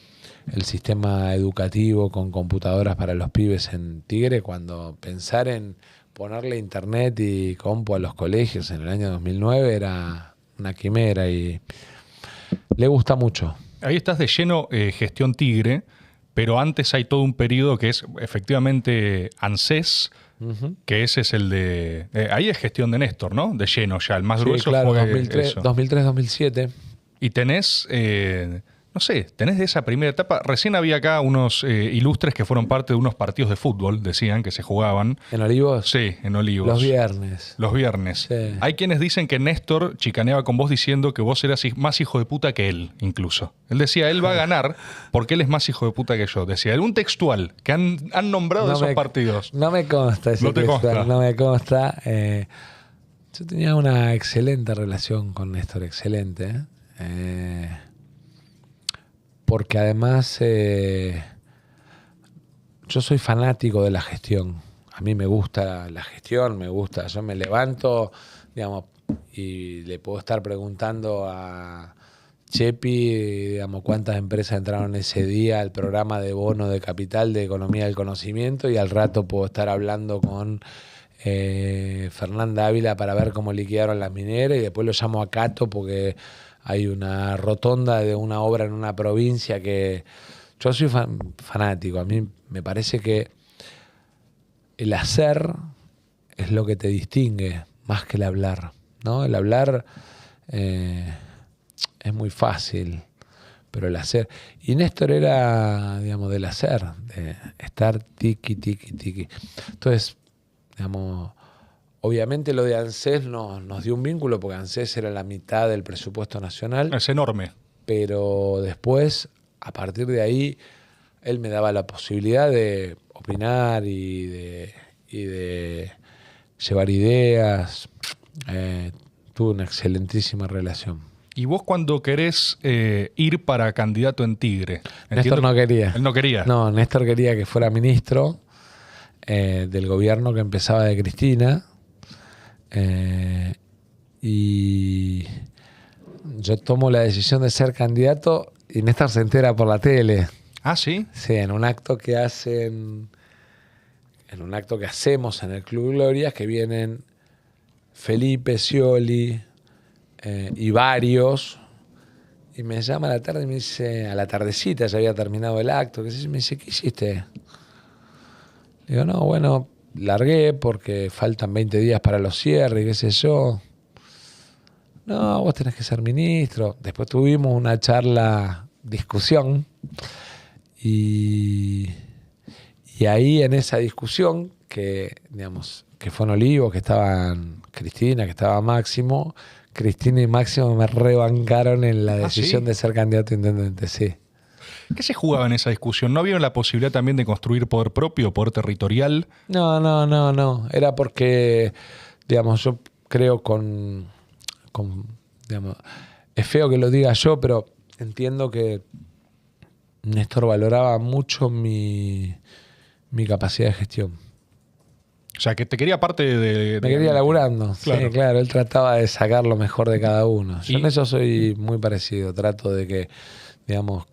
B: el sistema educativo con computadoras para los pibes en Tigre. Cuando pensar en ponerle internet y compu a los colegios en el año 2009 era una quimera y le gusta mucho.
A: Ahí estás de lleno gestión Tigre, pero antes hay todo un periodo que es efectivamente ANSES, que ese es el de... ahí es gestión de Néstor, ¿no? De lleno ya, el más
B: Sí,
A: grueso
B: claro,
A: fue
B: 2003,
A: eso.
B: 2003-2007.
A: Y tenés, no sé, tenés de esa primera etapa. Recién había acá unos ilustres que fueron parte de unos partidos de fútbol, decían, que se jugaban.
B: ¿En Olivos?
A: Sí, en Olivos.
B: Los viernes.
A: Los viernes.
B: Sí.
A: Hay quienes dicen que Néstor chicaneaba con vos diciendo que vos eras más hijo de puta que él, incluso. Él decía, él va a ganar porque él es más hijo de puta que yo. Decía, un textual que han nombrado esos partidos.
B: No me consta ese
A: No te
B: textual,
A: consta.
B: no me consta. Yo tenía una excelente relación con Néstor, excelente. Porque además yo soy fanático de la gestión. A mí me gusta la gestión, me gusta. Yo me levanto, digamos, y le puedo estar preguntando a Chepi, digamos, cuántas empresas entraron ese día al programa de bono de capital de economía del conocimiento, y al rato puedo estar hablando con Fernanda Ávila para ver cómo liquidaron las mineras, y después lo llamo a Cato porque hay una rotonda de una obra en una provincia que... Yo soy fanático. A mí me parece que el hacer es lo que te distingue más que el hablar, ¿no? El hablar es muy fácil, pero el hacer... Y Néstor era, digamos, del hacer, de estar tiqui, tiqui, tiqui. Entonces, digamos... Obviamente lo de ANSES nos dio un vínculo, porque ANSES era la mitad del presupuesto nacional.
A: Es enorme.
B: Pero después, a partir de ahí, él me daba la posibilidad de opinar y de llevar ideas. Tuve una excelentísima relación.
A: ¿Y vos cuando querés ir para candidato en Tigre?
B: Néstor no quería.
A: Él no quería.
B: No, Néstor quería que fuera ministro del gobierno que empezaba de Cristina. Y yo tomo la decisión de ser candidato y Néstor se entera por la tele.
A: ¿Ah, sí?
B: Sí, en un acto que hacemos en el Club Glorias, que vienen Felipe, Scioli y varios, y me llama a la tarde y me dice, a la tardecita ya había terminado el acto, me dice, ¿qué hiciste? Le digo, no, bueno, largué porque faltan 20 días para los cierres, qué sé yo. No, vos tenés que ser ministro. Después tuvimos una discusión, y ahí en esa discusión, que digamos que fue en Olivos, que estaban Cristina, que estaba Máximo, Cristina y Máximo me rebancaron en la decisión
A: ¿sí?
B: de ser candidato a intendente, sí.
A: ¿Qué se jugaba en esa discusión? ¿No había la posibilidad también de construir poder propio, poder territorial?
B: No. Era porque, digamos, yo creo digamos, es feo que lo diga yo, pero entiendo que Néstor valoraba mucho mi capacidad de gestión.
A: O sea, que te quería parte de...
B: Me quería laburando.
A: Claro.
B: Sí, claro. Él trataba de sacar lo mejor de cada uno. Yo
A: Y-
B: en eso soy muy parecido. Trato de que, digamos,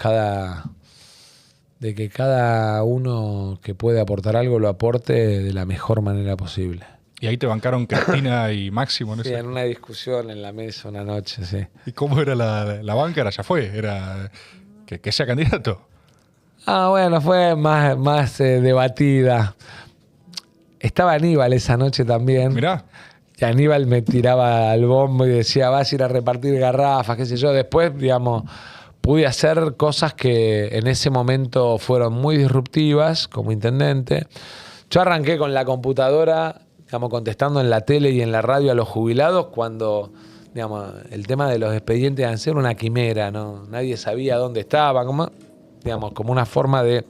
B: de que cada uno que puede aportar algo lo aporte de la mejor manera posible.
A: Y ahí te bancaron Cristina y Máximo.
B: Sí, en una discusión en la mesa una noche, sí.
A: ¿Y cómo era la banca? Era, ya fue, era que sea candidato.
B: Ah, bueno, fue más debatida. Estaba Aníbal esa noche también.
A: Mirá.
B: Y Aníbal me tiraba al bombo y decía, vas a ir a repartir garrafas, qué sé yo. Después, digamos, pude hacer cosas que en ese momento fueron muy disruptivas como intendente. Yo arranqué con la computadora, digamos, contestando en la tele y en la radio a los jubilados cuando, digamos, el tema de los expedientes de ANSES era una quimera, ¿no? Nadie sabía dónde estaba, como una forma de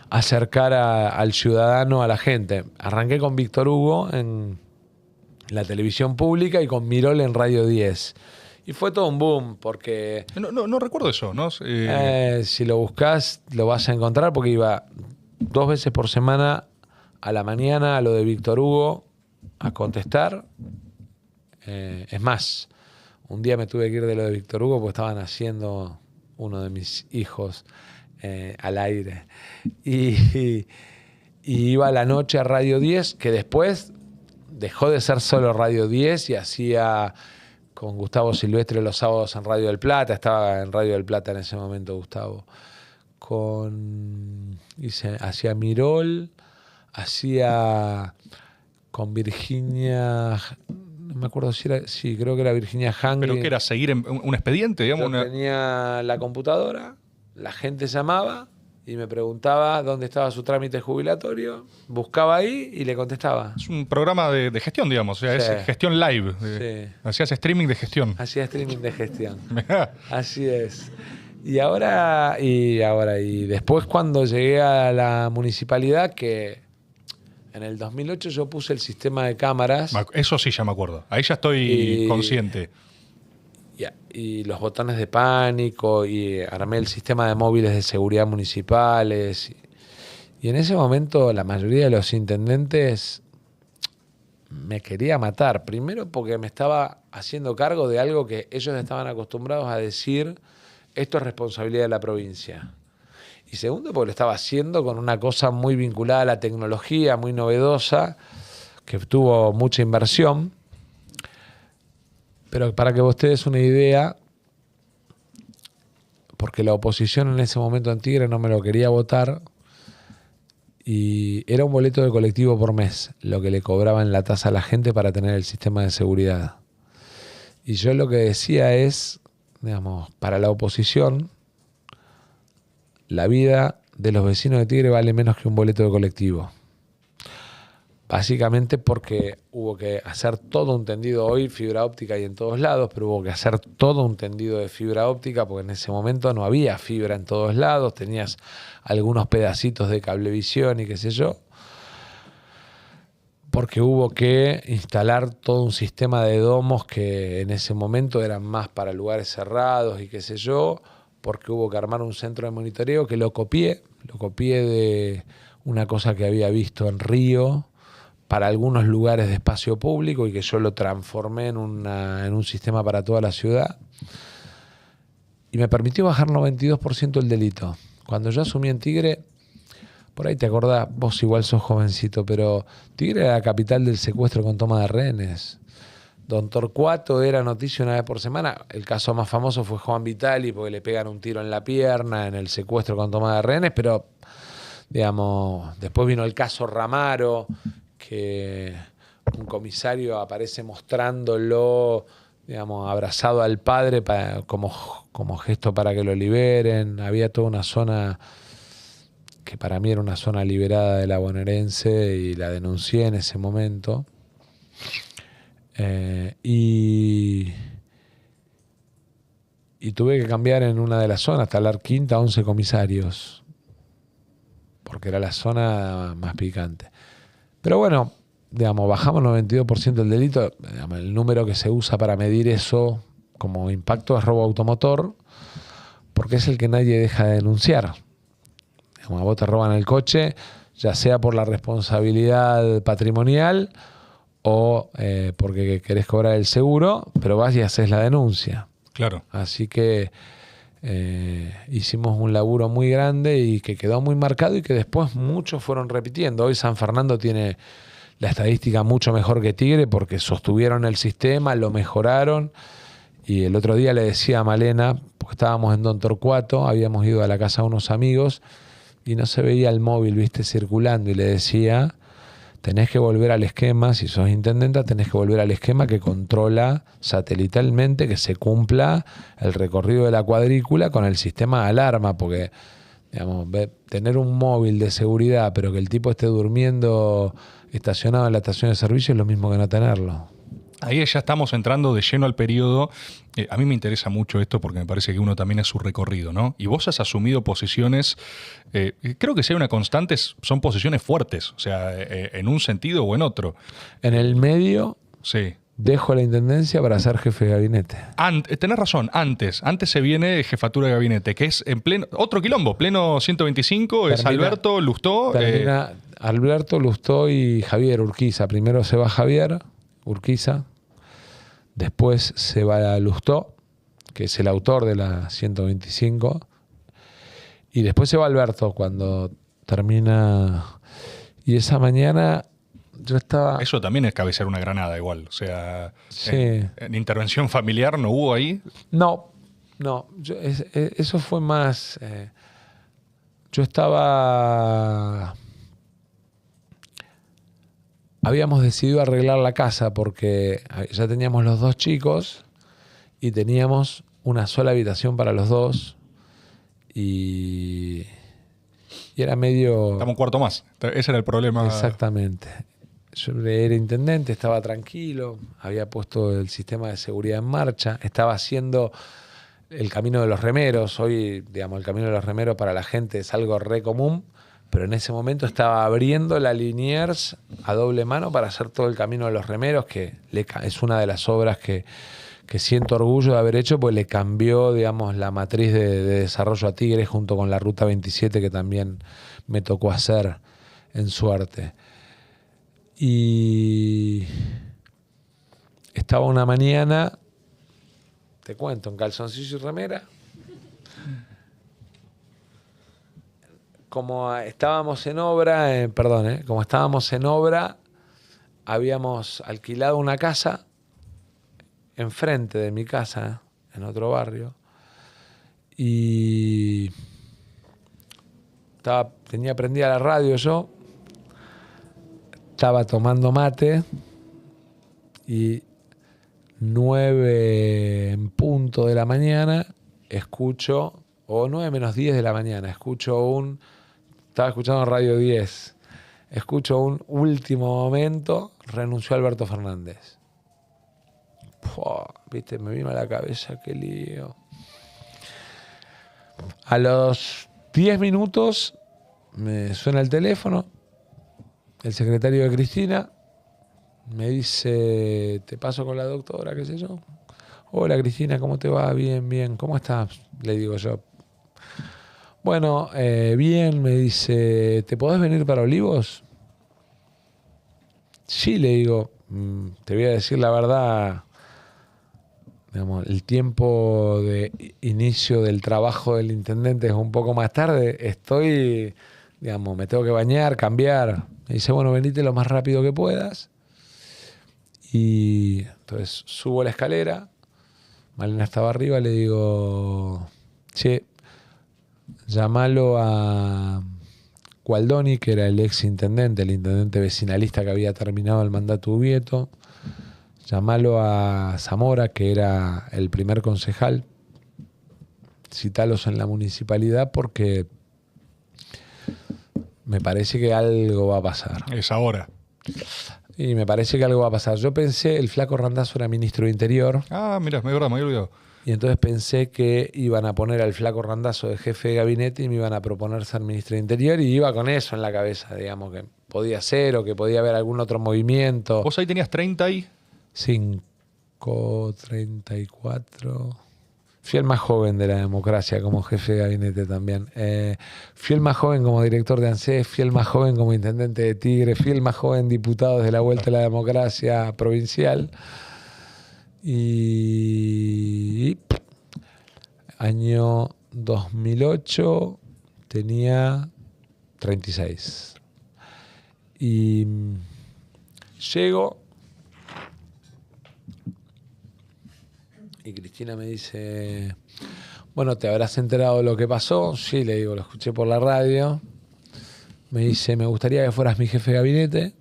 B: acercar al ciudadano a la gente. Arranqué con Víctor Hugo en la televisión pública y con Mirol en Radio 10. Y fue todo un boom, porque
A: No recuerdo eso, ¿no?
B: si lo buscas lo vas a encontrar, porque iba 2 veces por semana a la mañana a lo de Víctor Hugo a contestar. Es más, un día me tuve que ir de lo de Víctor Hugo porque estaban haciendo uno de mis hijos al aire. Y iba a la noche a Radio 10, que después dejó de ser solo Radio 10 y hacía con Gustavo Silvestre los sábados en Radio del Plata. Estaba en Radio del Plata en ese momento Gustavo. Hacía Mirol, hacía con Virginia, no me acuerdo si era, sí, creo que era Virginia Hangri.
A: ¿Pero qué era? ¿Seguir en un expediente? Digamos,
B: Yo tenía la computadora, la gente llamaba y me preguntaba dónde estaba su trámite jubilatorio, buscaba ahí y le contestaba.
A: Es un programa de gestión, digamos, o sea,
B: Sí.
A: es gestión live.
B: Sí.
A: Hacías streaming de gestión.
B: Hacía streaming de gestión. Así es. Y después cuando llegué a la municipalidad, que en el 2008 yo puse el sistema de cámaras
A: Eso sí ya me acuerdo. Ahí ya estoy consciente.
B: y los botones de pánico y armé el sistema de móviles de seguridad municipales. Y en ese momento la mayoría de los intendentes me quería matar. Primero porque me estaba haciendo cargo de algo que ellos estaban acostumbrados a decir, esto es responsabilidad de la provincia. Y segundo porque lo estaba haciendo con una cosa muy vinculada a la tecnología, muy novedosa, que tuvo mucha inversión. Pero para que vos te des una idea, porque la oposición en ese momento en Tigre no me lo quería votar, y era un boleto de colectivo por mes lo que le cobraban la tasa a la gente para tener el sistema de seguridad. Y yo lo que decía es, digamos, para la oposición, la vida de los vecinos de Tigre vale menos que un boleto de colectivo. Básicamente porque hubo que hacer todo un tendido, hoy fibra óptica hay en todos lados, pero hubo que hacer todo un tendido de fibra óptica porque en ese momento no había fibra en todos lados, tenías algunos pedacitos de cablevisión y qué sé yo, porque hubo que instalar todo un sistema de domos que en ese momento eran más para lugares cerrados y qué sé yo, porque hubo que armar un centro de monitoreo que lo copié de una cosa que había visto en Río, para algunos lugares de espacio público y que yo lo transformé en un sistema para toda la ciudad. Y me permitió bajar 92% el delito. Cuando yo asumí en Tigre, por ahí te acordás, vos igual sos jovencito, pero Tigre era la capital del secuestro con toma de rehenes. Don Torcuato era noticia una vez por semana. El caso más famoso fue Juan Vitali, porque le pegan un tiro en la pierna en el secuestro con toma de rehenes, pero, digamos, después vino el caso Ramaro, que un comisario aparece mostrándolo, digamos, abrazado al padre como gesto para que lo liberen. Había toda una zona que para mí era una zona liberada de la bonaerense y la denuncié en ese momento. Y tuve que cambiar en una de las zonas, talar Quinta, 11 comisarios, porque era la zona más picante. Pero bueno, digamos, bajamos 92% del delito. Digamos, el número que se usa para medir eso como impacto es robo automotor, porque es el que nadie deja de denunciar. Digamos, a vos te roban el coche, ya sea por la responsabilidad patrimonial o porque querés cobrar el seguro, pero vas y haces la denuncia.
A: Claro.
B: Así que hicimos un laburo muy grande y que quedó muy marcado y que después muchos fueron repitiendo. Hoy San Fernando tiene la estadística mucho mejor que Tigre porque sostuvieron el sistema, lo mejoraron. Y el otro día le decía a Malena, porque estábamos en Don Torcuato, habíamos ido a la casa de unos amigos y no se veía el móvil, viste, circulando, y le decía, tenés que volver al esquema, si sos intendenta, tenés que volver al esquema que controla satelitalmente que se cumpla el recorrido de la cuadrícula con el sistema de alarma, porque, digamos, tener un móvil de seguridad, pero que el tipo esté durmiendo estacionado en la estación de servicio es lo mismo que no tenerlo.
A: Ahí ya estamos entrando de lleno al periodo. A mí me interesa mucho esto porque me parece que uno también es su recorrido, ¿no? Y vos has asumido posiciones, creo que si hay una constante, son posiciones fuertes, o sea, en un sentido o en otro.
B: En el medio,
A: sí.
B: Dejo la intendencia para ser jefe de gabinete.
A: Tenés razón, antes se viene jefatura de gabinete, que es en pleno, otro quilombo, pleno 125, es Alberto, Lustó.
B: Alberto, Lustó y Javier Urquiza. Primero se va Javier Urquiza. Después se va a Lustó, que es el autor de la 125. Y después se va Alberto cuando termina. Y esa mañana yo estaba...
A: Eso también es cabecear una granada igual. O sea,
B: sí.
A: en intervención familiar no hubo ahí.
B: No. Eso fue más... yo estaba habíamos decidido arreglar la casa porque ya teníamos los 2 chicos y teníamos una sola habitación para los 2 y era medio...
A: Estamos un cuarto más. Ese era el problema.
B: Exactamente. Yo era intendente, estaba tranquilo, había puesto el sistema de seguridad en marcha, estaba haciendo el Camino de los Remeros. Hoy, digamos, el Camino de los Remeros para la gente es algo re común, pero en ese momento estaba abriendo la Liniers a doble mano para hacer todo el Camino de los Remeros, que es una de las obras que siento orgullo de haber hecho, pues le cambió, digamos, la matriz de desarrollo a Tigre junto con la Ruta 27 que también me tocó hacer en Suerte. Y estaba una mañana, te cuento, en calzoncillo y remera. Como estábamos en obra, como estábamos en obra, habíamos alquilado una casa enfrente de mi casa, en otro barrio, y tenía prendida la radio yo, estaba tomando mate y 9 en punto de la mañana escucho, o 9 menos 10 de la mañana, estaba escuchando Radio 10, escucho un último momento, renunció Alberto Fernández. Viste, me vino a la cabeza, qué lío. A los 10 minutos me suena el teléfono, el secretario de Cristina me dice, te paso con la doctora, qué sé yo. Hola Cristina, ¿cómo te va? Bien, bien. ¿Cómo estás? Le digo yo. Bueno, bien, me dice, ¿te podés venir para Olivos? Sí, le digo, te voy a decir la verdad, digamos, el tiempo de inicio del trabajo del intendente es un poco más tarde, digamos, me tengo que bañar, cambiar. Me dice, bueno, venite lo más rápido que puedas. Y entonces subo la escalera, Malena estaba arriba, le digo, che, llamalo a Gualdoni, que era el ex intendente, el intendente vecinalista que había terminado el mandato Ubieto. Llamalo a Zamora, que era el primer concejal. Citalos en la municipalidad porque me parece que algo va a pasar.
A: Es ahora.
B: Y me parece que algo va a pasar. Yo pensé, el flaco Randazzo era ministro de Interior.
A: Ah, mira, es verdad, me había olvidado.
B: Y entonces pensé que iban a poner al flaco Randazzo de jefe de gabinete y me iban a proponer ser ministro de Interior, y iba con eso en la cabeza, digamos, que podía ser o que podía haber algún otro movimiento.
A: ¿Vos ahí tenías 30 y...?
B: 5, 34. Fui el más joven de la democracia como jefe de gabinete también. Fui el más joven como director de ANSES, fui el más joven como intendente de Tigre, fui el más joven diputado desde la vuelta de la democracia provincial. Y año 2008 tenía 36. Y llego y Cristina me dice, bueno, ¿te habrás enterado de lo que pasó? Sí, le digo, lo escuché por la radio. Me dice, me gustaría que fueras mi jefe de gabinete.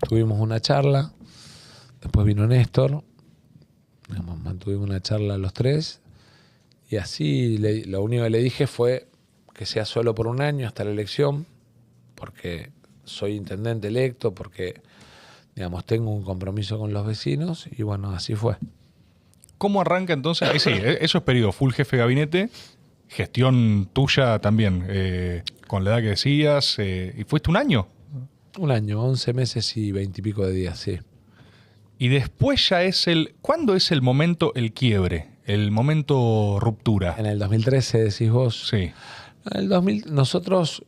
B: Tuvimos una charla. Después vino Néstor. Mantuvimos una charla los tres. Y así lo único que le dije fue que sea solo por un año hasta la elección, porque soy intendente electo, porque, digamos, tengo un compromiso con los vecinos, y bueno, así fue.
A: ¿Cómo arranca entonces? Sí, eso es periodo full jefe de gabinete, gestión tuya también, con la edad que decías, ¿y fuiste un año?
B: Un año, 11 meses y 20 y pico de días, sí.
A: Y después ya es ¿cuándo es el momento, el quiebre, el momento ruptura?
B: En el 2013 decís vos.
A: Sí.
B: En el 2000 nosotros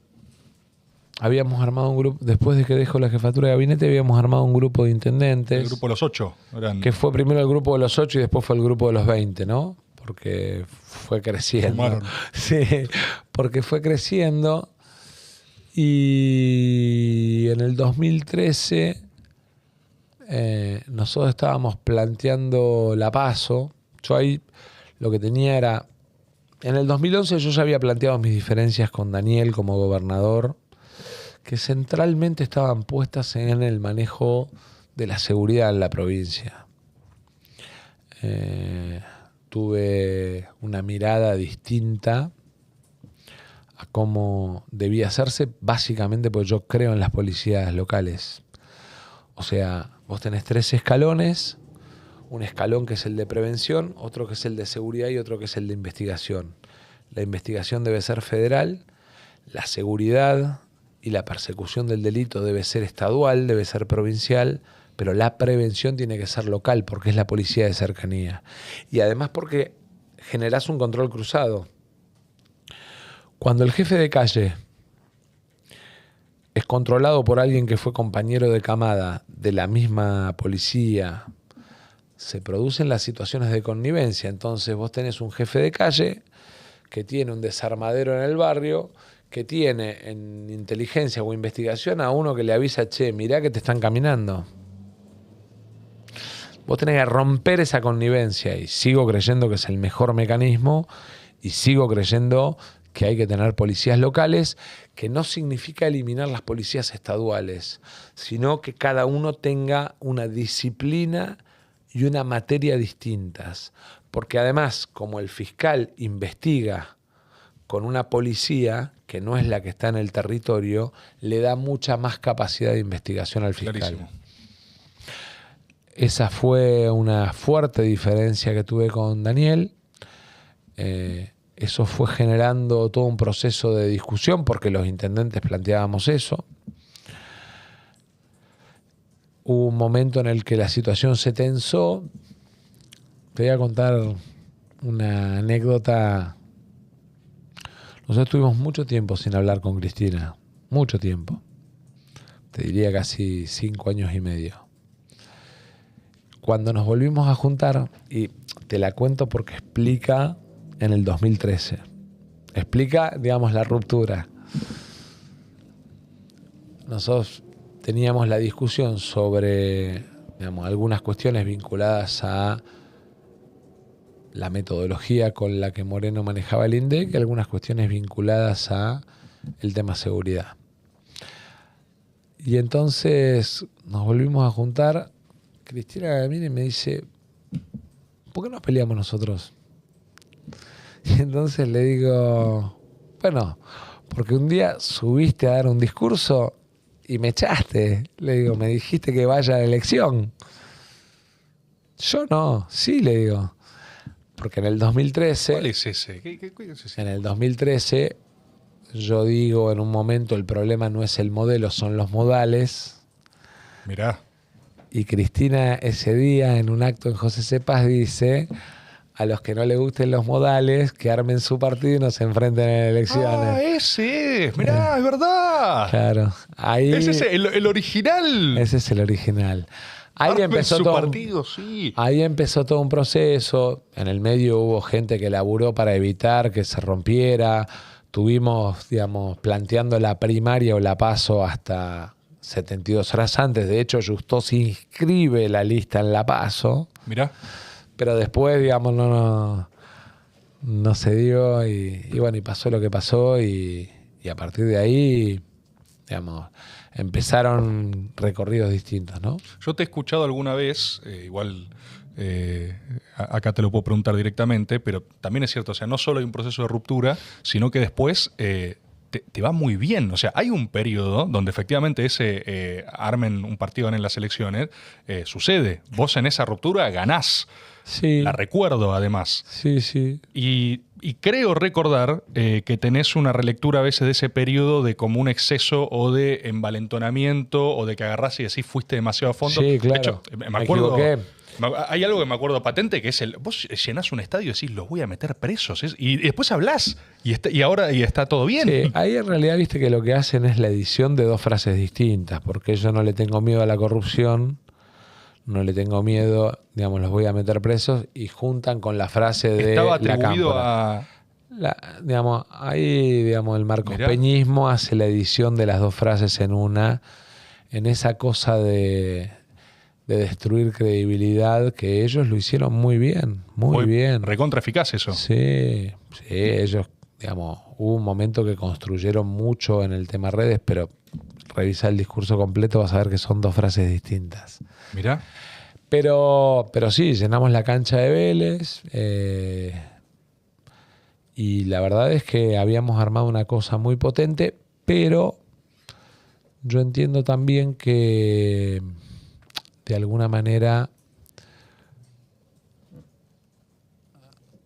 B: habíamos armado un grupo, después de que dejó la jefatura de gabinete, habíamos armado un grupo de intendentes.
A: El grupo de los 8.
B: Que fue primero el grupo de los 8 y después fue el grupo de los 20, ¿no? Porque fue creciendo.
A: Fumaron.
B: Sí, porque fue creciendo. Y en el 2013 nosotros estábamos planteando la PASO. Yo ahí lo que tenía era... En el 2011 yo ya había planteado mis diferencias con Daniel como gobernador, que centralmente estaban puestas en el manejo de la seguridad en la provincia. Tuve una mirada distinta a cómo debía hacerse, básicamente porque yo creo en las policías locales. O sea, vos tenés 3 escalones, un escalón que es el de prevención, otro que es el de seguridad y otro que es el de investigación. La investigación debe ser federal, la seguridad y la persecución del delito debe ser estadual, debe ser provincial, pero la prevención tiene que ser local porque es la policía de cercanía. Y además porque generás un control cruzado. Cuando el jefe de calle es controlado por alguien que fue compañero de camada de la misma policía, se producen las situaciones de connivencia. Entonces vos tenés un jefe de calle que tiene un desarmadero en el barrio, que tiene en inteligencia o investigación a uno que le avisa, che, mirá que te están caminando. Vos tenés que romper esa connivencia y sigo creyendo que es el mejor mecanismo y sigo creyendo que hay que tener policías locales, que no significa eliminar las policías estaduales, sino que cada uno tenga una disciplina y una materia distintas. Porque además, como el fiscal investiga con una policía que no es la que está en el territorio, le da mucha más capacidad de investigación al fiscal.
A: Clarísimo.
B: Esa fue una fuerte diferencia que tuve con Daniel. Eso fue generando todo un proceso de discusión porque los intendentes planteábamos eso. Hubo un momento en el que la situación se tensó. Te voy a contar una anécdota. Nosotros tuvimos mucho tiempo sin hablar con Cristina. Mucho tiempo. Te diría casi 5 años y medio. Cuando nos volvimos a juntar, y te la cuento porque explica en el 2013. Explica, digamos, la ruptura. Nosotros teníamos la discusión sobre, digamos, algunas cuestiones vinculadas a la metodología con la que Moreno manejaba el INDEC y algunas cuestiones vinculadas a el tema seguridad. Y entonces nos volvimos a juntar. Cristina mira y me dice, ¿por qué no peleamos nosotros? Y entonces le digo, bueno, porque un día subiste a dar un discurso y me echaste. Le digo, me dijiste que vaya a la elección. Yo no, sí, le digo. Porque en el 2013...
A: ¿Cuál es ese? ¿Qué es ese?
B: En el 2013, yo digo en un momento, el problema no es el modelo, son los modales.
A: Mirá.
B: Y Cristina ese día, en un acto en José Cepaz, dice... A los que no les gusten los modales, que armen su partido y nos enfrenten en elecciones.
A: Ah, ese es. Mirá, es verdad.
B: Claro. Ahí,
A: Ese es el original.
B: Ese es el original. Ahí
A: Armen
B: empezó
A: su
B: todo,
A: partido, sí.
B: ahí empezó todo un proceso. En el medio hubo gente que laburó para evitar que se rompiera. Tuvimos, digamos, planteando la primaria o la PASO hasta 72 horas antes. De hecho, Justo se inscribe la lista en la PASO.
A: Mirá.
B: Pero después, digamos, no se dio y bueno, y pasó lo que pasó y a partir de ahí, digamos, empezaron recorridos distintos, ¿no?
A: Yo te he escuchado alguna vez, igual acá te lo puedo preguntar directamente, pero también es cierto, o sea, no solo hay un proceso de ruptura, sino que después te va muy bien. O sea, hay un periodo donde efectivamente ese armen un partido en las elecciones, sucede. Vos en esa ruptura ganás.
B: Sí.
A: La recuerdo, además.
B: Sí, sí.
A: Y creo recordar que tenés una relectura a veces de ese periodo de como un exceso o de envalentonamiento o de que agarrás y decís fuiste demasiado a fondo.
B: Sí, claro.
A: De hecho, me acuerdo...
B: equivoqué.
A: Hay algo que me acuerdo patente que es vos llenás un estadio y decís, los voy a meter presos. Y después hablás y ahora está todo bien.
B: Sí, ahí en realidad viste que lo que hacen es la edición de 2 frases distintas, porque yo no le tengo miedo a la corrupción, no le tengo miedo, digamos, los voy a meter presos, y juntan con la frase de
A: Estaba
B: la
A: atribuido
B: cámpora.
A: a...
B: Ahí, digamos, el marcospeñismo hace la edición de las 2 frases en esa cosa de destruir credibilidad, que ellos lo hicieron muy bien, muy bien.
A: Recontra eficaz eso.
B: Sí, ellos, digamos, hubo un momento que construyeron mucho en el tema redes, pero revisar el discurso completo, vas a ver que son 2 frases distintas.
A: Mirá.
B: Pero sí, llenamos la cancha de Vélez. Y la verdad es que habíamos armado una cosa muy potente, pero yo entiendo también que de alguna manera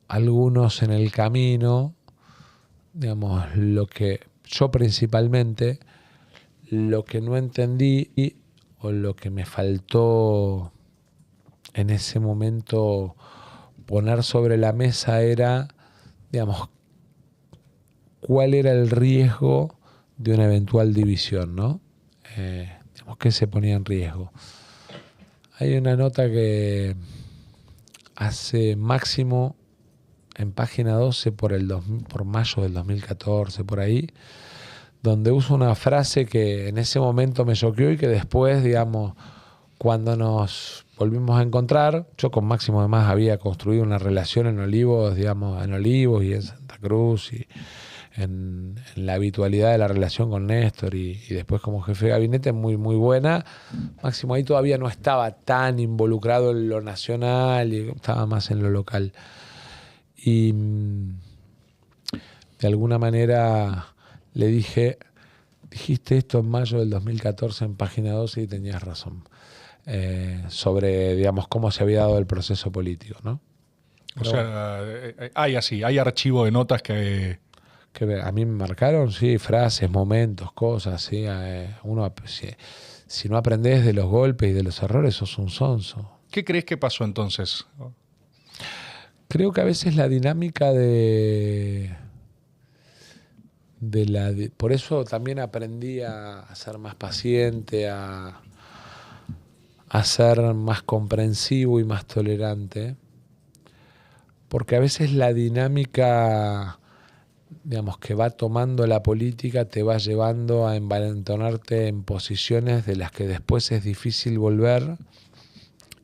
B: algunos en el camino, digamos, lo que yo principalmente, lo que no entendí o lo que me faltó en ese momento poner sobre la mesa era, digamos, cuál era el riesgo de una eventual división, ¿no? Digamos, ¿qué se ponía en riesgo? Hay una nota que hace Máximo en página 12 por mayo del 2014, por ahí, donde uso una frase que en ese momento me choqueó y que después, digamos, cuando nos volvimos a encontrar, yo con Máximo además había construido una relación en Olivos, digamos, en Olivos y en Santa Cruz y en la habitualidad de la relación con Néstor y después como jefe de gabinete muy, muy buena. Máximo ahí todavía no estaba tan involucrado en lo nacional y estaba más en lo local. Y de alguna manera le dije, dijiste esto en mayo del 2014 en página 12 y tenías razón. Sobre, digamos, cómo se había dado el proceso político, ¿no?
A: O sea, hay archivo de notas que
B: a mí me marcaron, sí, frases, momentos, cosas, sí. Uno, si no aprendes de los golpes y de los errores, sos un sonso.
A: ¿Qué crees que pasó entonces?
B: Creo que a veces la dinámica por eso también aprendí a ser más paciente, a ser más comprensivo y más tolerante, porque a veces la dinámica, digamos, que va tomando la política te va llevando a envalentonarte en posiciones de las que después es difícil volver,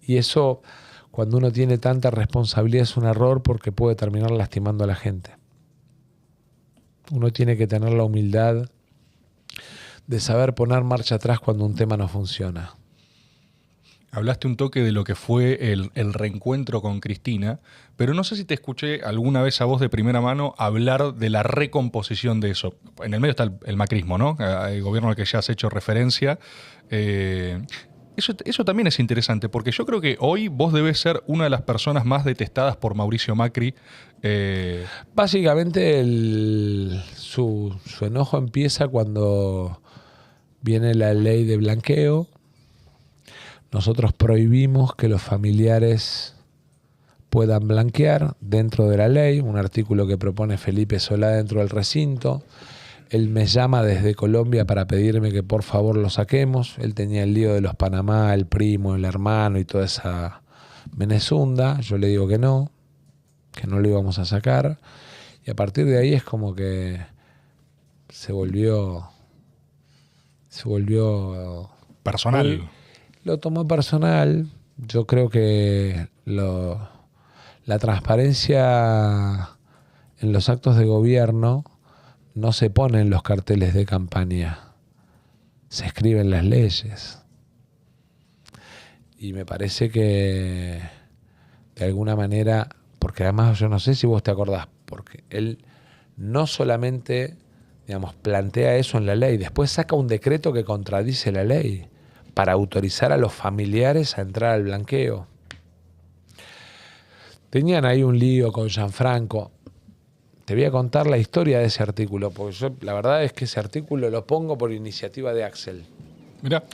B: y eso, cuando uno tiene tanta responsabilidad, es un error porque puede terminar lastimando a la gente. Uno tiene que tener la humildad de saber poner marcha atrás cuando un tema no funciona.
A: Hablaste un toque de lo que fue el reencuentro con Cristina, pero no sé si te escuché alguna vez a vos de primera mano hablar de la recomposición de eso. En el medio está el macrismo, ¿no? El gobierno al que ya has hecho referencia. Eso también es interesante, porque yo creo que hoy vos debes ser una de las personas más detestadas por Mauricio Macri.
B: Básicamente su enojo empieza cuando viene la ley de blanqueo. Nosotros prohibimos que los familiares puedan blanquear dentro de la ley, un artículo que propone Felipe Solá dentro del recinto. Él me llama desde Colombia para pedirme que por favor lo saquemos. Él tenía el lío de los Panamá, el primo, el hermano y toda esa menezunda. Yo le digo que no lo íbamos a sacar. Y a partir de ahí es como que se volvió
A: personal.
B: Lo tomó personal. Yo creo que la transparencia en los actos de gobierno no se pone en los carteles de campaña, se escriben las leyes. Y me parece que de alguna manera, porque además yo no sé si vos te acordás, porque él no solamente, digamos, plantea eso en la ley, después saca un decreto que contradice la ley para autorizar a los familiares a entrar al blanqueo. Tenían ahí un lío con Gianfranco. Te voy a contar la historia de ese artículo, porque yo la verdad es que ese artículo lo pongo por iniciativa de Axel.
A: Mirá.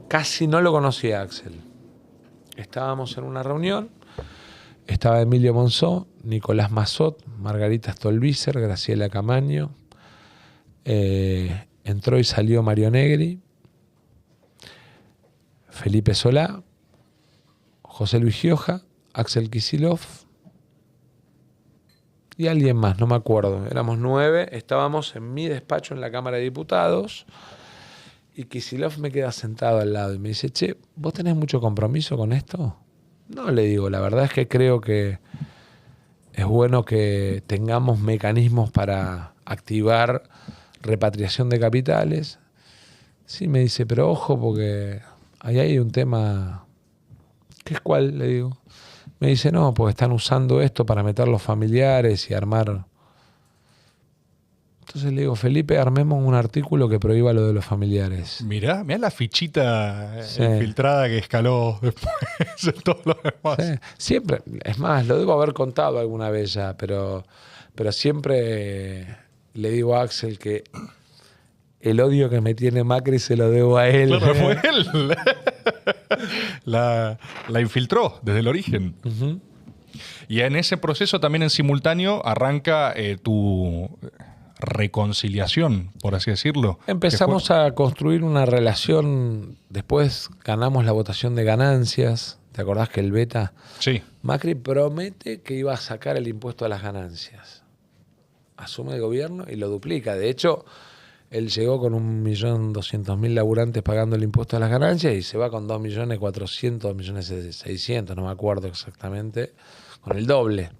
B: Casi no lo conocía a Axel. Estábamos en una reunión, estaba Emilio Monzó, Nicolás Massot, Margarita Stolbizer, Graciela Camaño, entró y salió Mario Negri, Felipe Solá, José Luis Gioja, Axel Kicillof y alguien más, no me acuerdo. Éramos 9, estábamos en mi despacho en la Cámara de Diputados y Kicillof me queda sentado al lado y me dice, che, ¿vos tenés mucho compromiso con esto? No, le digo, la verdad es que creo que es bueno que tengamos mecanismos para activar repatriación de capitales. Sí, me dice, pero ojo, porque ahí hay un tema. ¿Qué es cuál? Le digo. Me dice, no, porque están usando esto para meter los familiares y armar. Entonces le digo, Felipe, armemos un artículo que prohíba lo de los familiares.
A: Mirá la fichita
B: Sí.
A: infiltrada que escaló después en todo lo demás.
B: Sí, siempre, es más, lo debo haber contado alguna vez ya, pero siempre le digo a Axel que el odio que me tiene Macri se lo debo a él.
A: Claro, fue él. La infiltró desde el origen.
B: Uh-huh.
A: Y en ese proceso también en simultáneo arranca tu reconciliación, por así decirlo.
B: Empezamos a construir una relación, después ganamos la votación de ganancias. ¿Te acordás que el Beta?
A: Sí.
B: Macri promete que iba a sacar el impuesto a las ganancias. Asume el gobierno y lo duplica. De hecho, él llegó con 1.200.000 laburantes pagando el impuesto a las ganancias y se va con 2.400.000, 2.600.000, no me acuerdo exactamente, con el doble.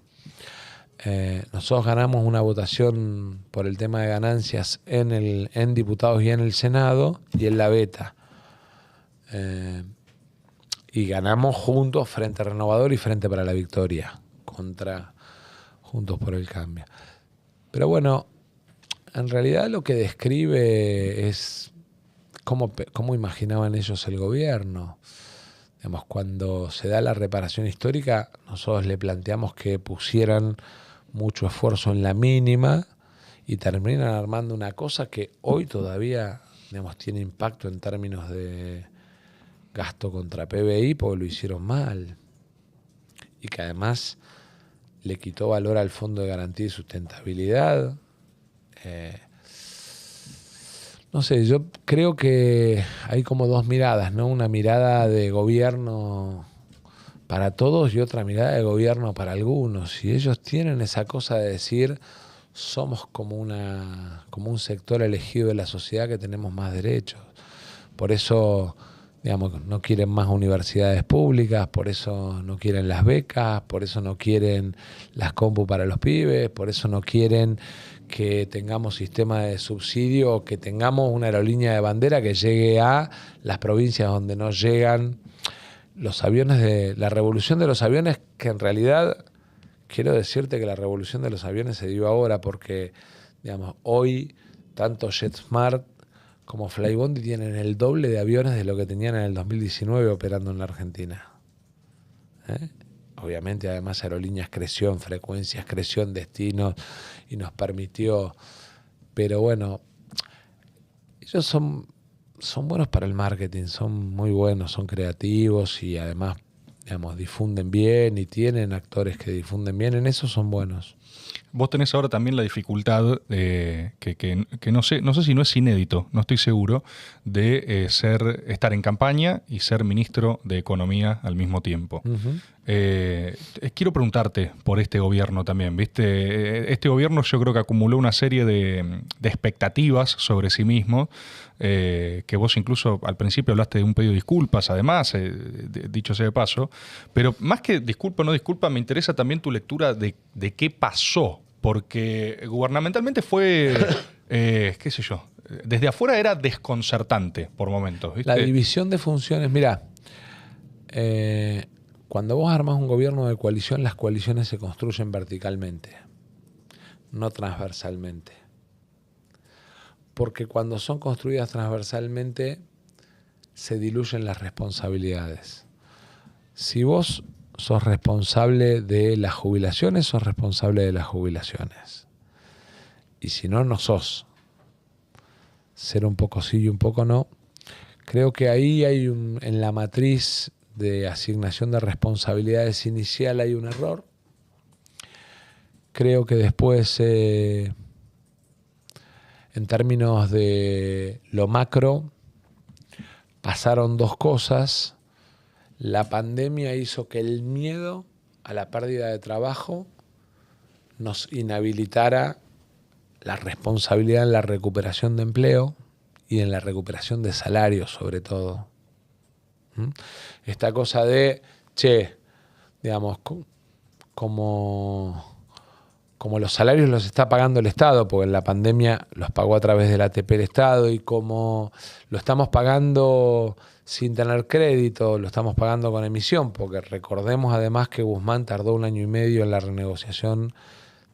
B: Nosotros ganamos una votación por el tema de ganancias en diputados y en el Senado y en la Beta. Y ganamos juntos Frente Renovador y Frente para la Victoria contra Juntos por el Cambio. Pero bueno, en realidad lo que describe es cómo imaginaban ellos el gobierno. Digamos, cuando se da la reparación histórica, nosotros le planteamos que pusieran mucho esfuerzo en la mínima y terminan armando una cosa que hoy todavía, digamos, tiene impacto en términos de gasto contra PBI porque lo hicieron mal y que además le quitó valor al Fondo de Garantía y Sustentabilidad. No sé, yo creo que hay como dos miradas, ¿no? Una mirada de gobierno para todos y otra mirada de gobierno para algunos. Y ellos tienen esa cosa de decir, somos como un sector elegido de la sociedad que tenemos más derechos. Por eso, digamos, no quieren más universidades públicas, por eso no quieren las becas, por eso no quieren las compu para los pibes, por eso no quieren que tengamos sistema de subsidio, que tengamos una aerolínea de bandera que llegue a las provincias donde no llegan los aviones de la revolución de los aviones, que en realidad quiero decirte que la revolución de los aviones se dio ahora porque, digamos, hoy tanto JetSmart como Flybondi tienen el doble de aviones de lo que tenían en el 2019 operando en la Argentina. Obviamente, además, Aerolíneas creció en frecuencias, creció en destinos y nos permitió. Pero bueno, ellos son buenos para el marketing, son muy buenos, son creativos y además, digamos, difunden bien y tienen actores que difunden bien. En eso son buenos.
A: Vos tenés ahora también la dificultad que no sé si no es inédito, no estoy seguro, de estar en campaña y ser ministro de Economía al mismo tiempo.
B: Uh-huh.
A: Quiero preguntarte por este gobierno también, ¿viste? Este gobierno yo creo que acumuló una serie de expectativas sobre sí mismo, que vos incluso al principio hablaste de un pedido de disculpas, además, dicho sea de paso, pero más que disculpa o no disculpa, me interesa también tu lectura de qué pasó, porque gubernamentalmente fue, qué sé yo, desde afuera era desconcertante por momentos, ¿viste?
B: La división de funciones, mirá, cuando vos armás un gobierno de coalición, las coaliciones se construyen verticalmente, no transversalmente. Porque cuando son construidas transversalmente, se diluyen las responsabilidades. Si vos sos responsable de las jubilaciones, sos responsable de las jubilaciones. Y si no, no sos. Ser un poco sí y un poco no. Creo que ahí hay en la matriz de asignación de responsabilidades inicial hay un error. Creo que después, en términos de lo macro, pasaron dos cosas. La pandemia hizo que el miedo a la pérdida de trabajo nos inhabilitara la responsabilidad en la recuperación de empleo y en la recuperación de salarios, sobre todo. Esta cosa de, digamos, como como los salarios los está pagando el Estado, porque en la pandemia los pagó a través del ATP el Estado, y como lo estamos pagando sin tener crédito, lo estamos pagando con emisión, porque recordemos además que Guzmán tardó 1 año y medio en la renegociación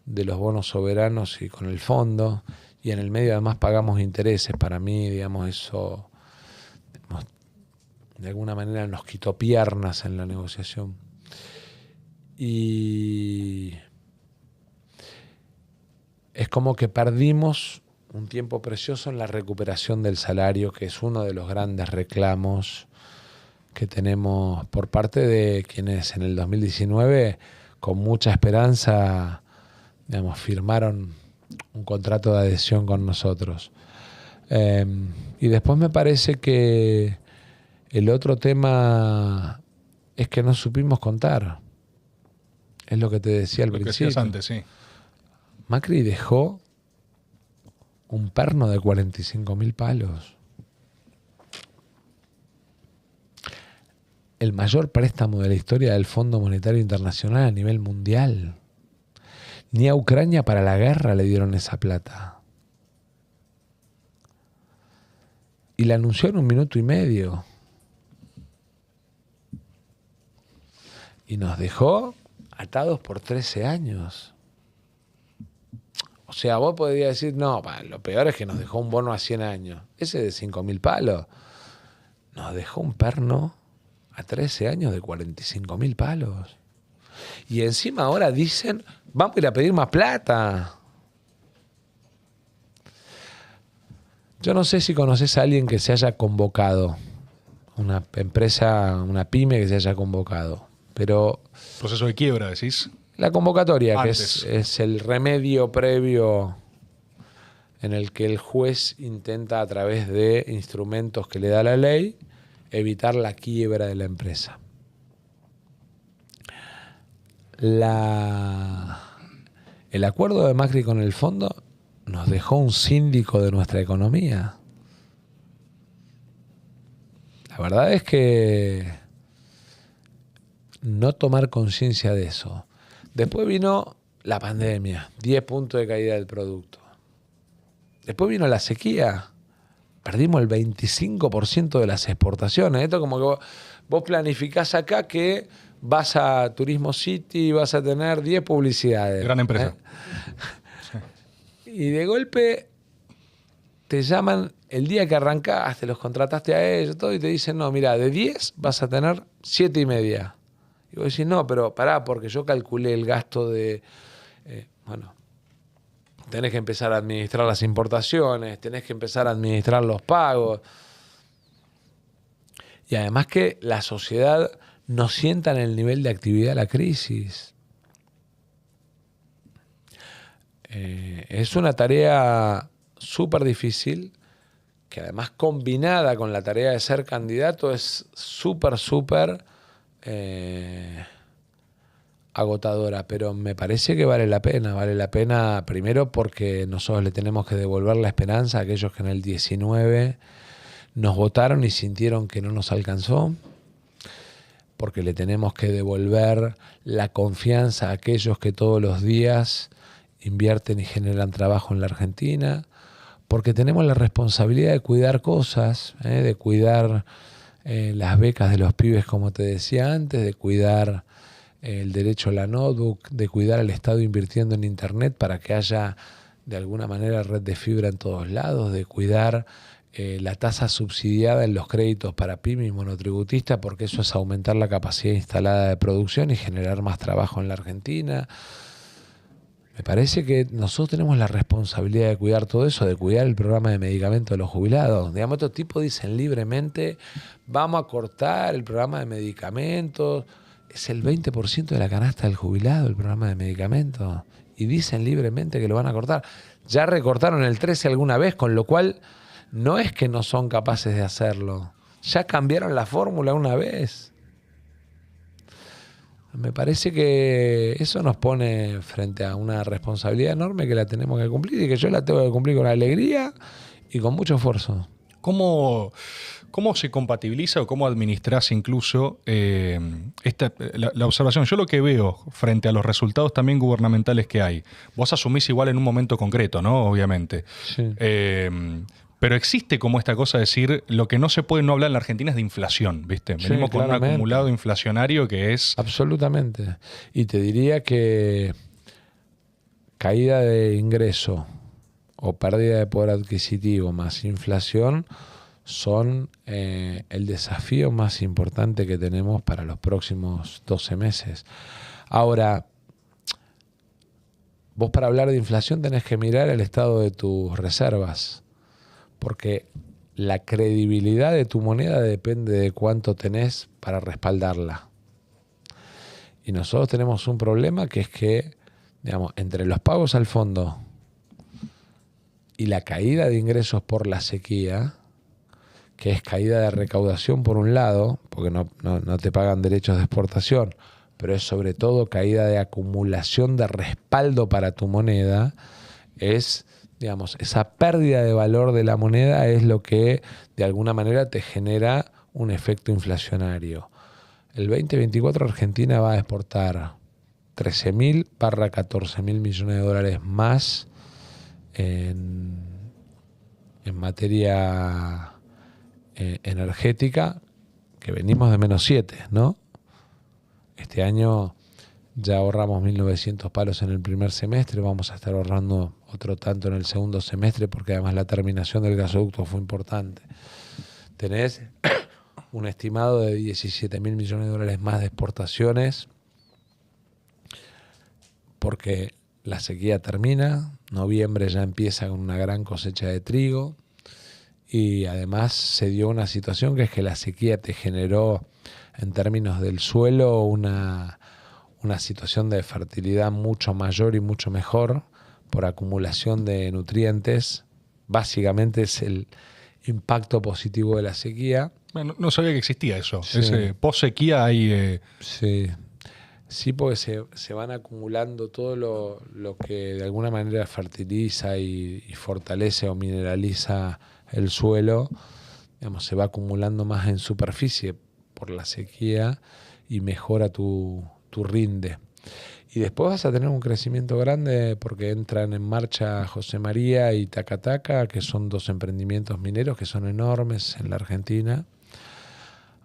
B: de los bonos soberanos y con el fondo, y en el medio además pagamos intereses. Para mí, digamos, eso de alguna manera nos quitó piernas en la negociación. Y es como que perdimos un tiempo precioso en la recuperación del salario, que es uno de los grandes reclamos que tenemos por parte de quienes en el 2019, con mucha esperanza, digamos, firmaron un contrato de adhesión con nosotros. Y después me parece que el otro tema es que no supimos contar. Es lo que te decía al principio.
A: Lo que decías antes, sí.
B: Macri dejó un perno de 45.000 palos. El mayor préstamo de la historia del Fondo Monetario Internacional a nivel mundial. Ni a Ucrania para la guerra le dieron esa plata. Y la anunció en 1 minuto y medio. Y nos dejó atados por 13 años. O sea, vos podrías decir, no, lo peor es que nos dejó un bono a 100 años. Ese de 5.000 palos. Nos dejó un perno a 13 años de 45.000 palos. Y encima ahora dicen, vamos a ir a pedir más plata. Yo no sé si conoces a alguien que se haya convocado. Una empresa, una pyme que se haya convocado. Pero
A: proceso de quiebra, decís.
B: La convocatoria,
A: antes,
B: que es el remedio previo en el que el juez intenta, a través de instrumentos que le da la ley, evitar la quiebra de la empresa. El acuerdo de Macri con el fondo nos dejó un síndico de nuestra economía. La verdad es que no tomar conciencia de eso. Después vino la pandemia, 10 puntos de caída del producto. Después vino la sequía, perdimos el 25% de las exportaciones. Esto como que vos planificás acá que vas a Turismo City y vas a tener 10 publicidades.
A: Gran empresa.
B: Sí. Y de golpe te llaman el día que arrancaste, los contrataste a ellos, todo, y te dicen, no, mira, de 10 vas a tener 7,5. Y vos decís, no, pero pará, porque yo calculé el gasto de... bueno, tenés que empezar a administrar las importaciones, tenés que empezar a administrar los pagos. Y además que la sociedad no sienta en el nivel de actividad la crisis. Es una tarea súper difícil, que además combinada con la tarea de ser candidato es súper agotadora, pero me parece que vale la pena primero porque nosotros le tenemos que devolver la esperanza a aquellos que en el 19 nos votaron y sintieron que no nos alcanzó, porque le tenemos que devolver la confianza a aquellos que todos los días invierten y generan trabajo en la Argentina, porque tenemos la responsabilidad de cuidar cosas, de cuidar las becas de los pibes, como te decía antes, de cuidar el derecho a la notebook, de cuidar al Estado invirtiendo en Internet para que haya de alguna manera red de fibra en todos lados, de cuidar la tasa subsidiada en los créditos para pyme y monotributistas, porque eso es aumentar la capacidad instalada de producción y generar más trabajo en la Argentina. Me parece que nosotros tenemos la responsabilidad de cuidar todo eso, de cuidar el programa de medicamentos de los jubilados. Digamos, estos tipos dicen libremente, vamos a cortar el programa de medicamentos. Es el 20% de la canasta del jubilado el programa de medicamentos. Y dicen libremente que lo van a cortar. Ya recortaron el 13 alguna vez, con lo cual no es que no son capaces de hacerlo. Ya cambiaron la fórmula una vez. Me parece que eso nos pone frente a una responsabilidad enorme que la tenemos que cumplir y que yo la tengo que cumplir con alegría y con mucho esfuerzo.
A: ¿Cómo ¿Cómo se compatibiliza o cómo administras incluso la observación? Yo lo que veo frente a los resultados también gubernamentales que hay, vos asumís igual en un momento concreto, ¿no? Obviamente.
B: Sí.
A: Pero existe como esta cosa de decir, lo que no se puede no hablar en la Argentina es de inflación, ¿viste?
B: Sí,
A: Venimos con un
B: claramente.
A: acumulado inflacionario que es...
B: Absolutamente. Y te diría que caída de ingreso o pérdida de poder adquisitivo más inflación son el desafío más importante que tenemos para los próximos 12 meses. Ahora, vos para hablar de inflación tenés que mirar el estado de tus reservas, porque la credibilidad de tu moneda depende de cuánto tenés para respaldarla. Y nosotros tenemos un problema que es que, digamos, entre los pagos al fondo y la caída de ingresos por la sequía, que es caída de recaudación por un lado, porque no te pagan derechos de exportación, pero es sobre todo caída de acumulación de respaldo para tu moneda, es, digamos, esa pérdida de valor de la moneda es lo que de alguna manera te genera un efecto inflacionario. El 2024 Argentina va a exportar 13.000/14.000 millones de dólares más en materia energética, que venimos de -7, ¿no? Este año ya ahorramos 1.900 palos en el primer semestre, vamos a estar ahorrando otro tanto en el segundo semestre, porque además la terminación del gasoducto fue importante. Tenés un estimado de 17.000 millones de dólares más de exportaciones, porque la sequía termina, noviembre ya empieza con una gran cosecha de trigo, y además se dio una situación que es que la sequía te generó en términos del suelo una situación de fertilidad mucho mayor y mucho mejor por acumulación de nutrientes. Básicamente es el impacto positivo de la sequía.
A: Bueno, no sabía que existía eso.
B: Sí.
A: Ese post-sequía hay...
B: Sí, porque se van acumulando todo lo que de alguna manera fertiliza y fortalece o mineraliza el suelo, digamos, se va acumulando más en superficie por la sequía y mejora tu rinde. Y después vas a tener un crecimiento grande porque entran en marcha José María y Tacataca, que son dos emprendimientos mineros que son enormes en la Argentina.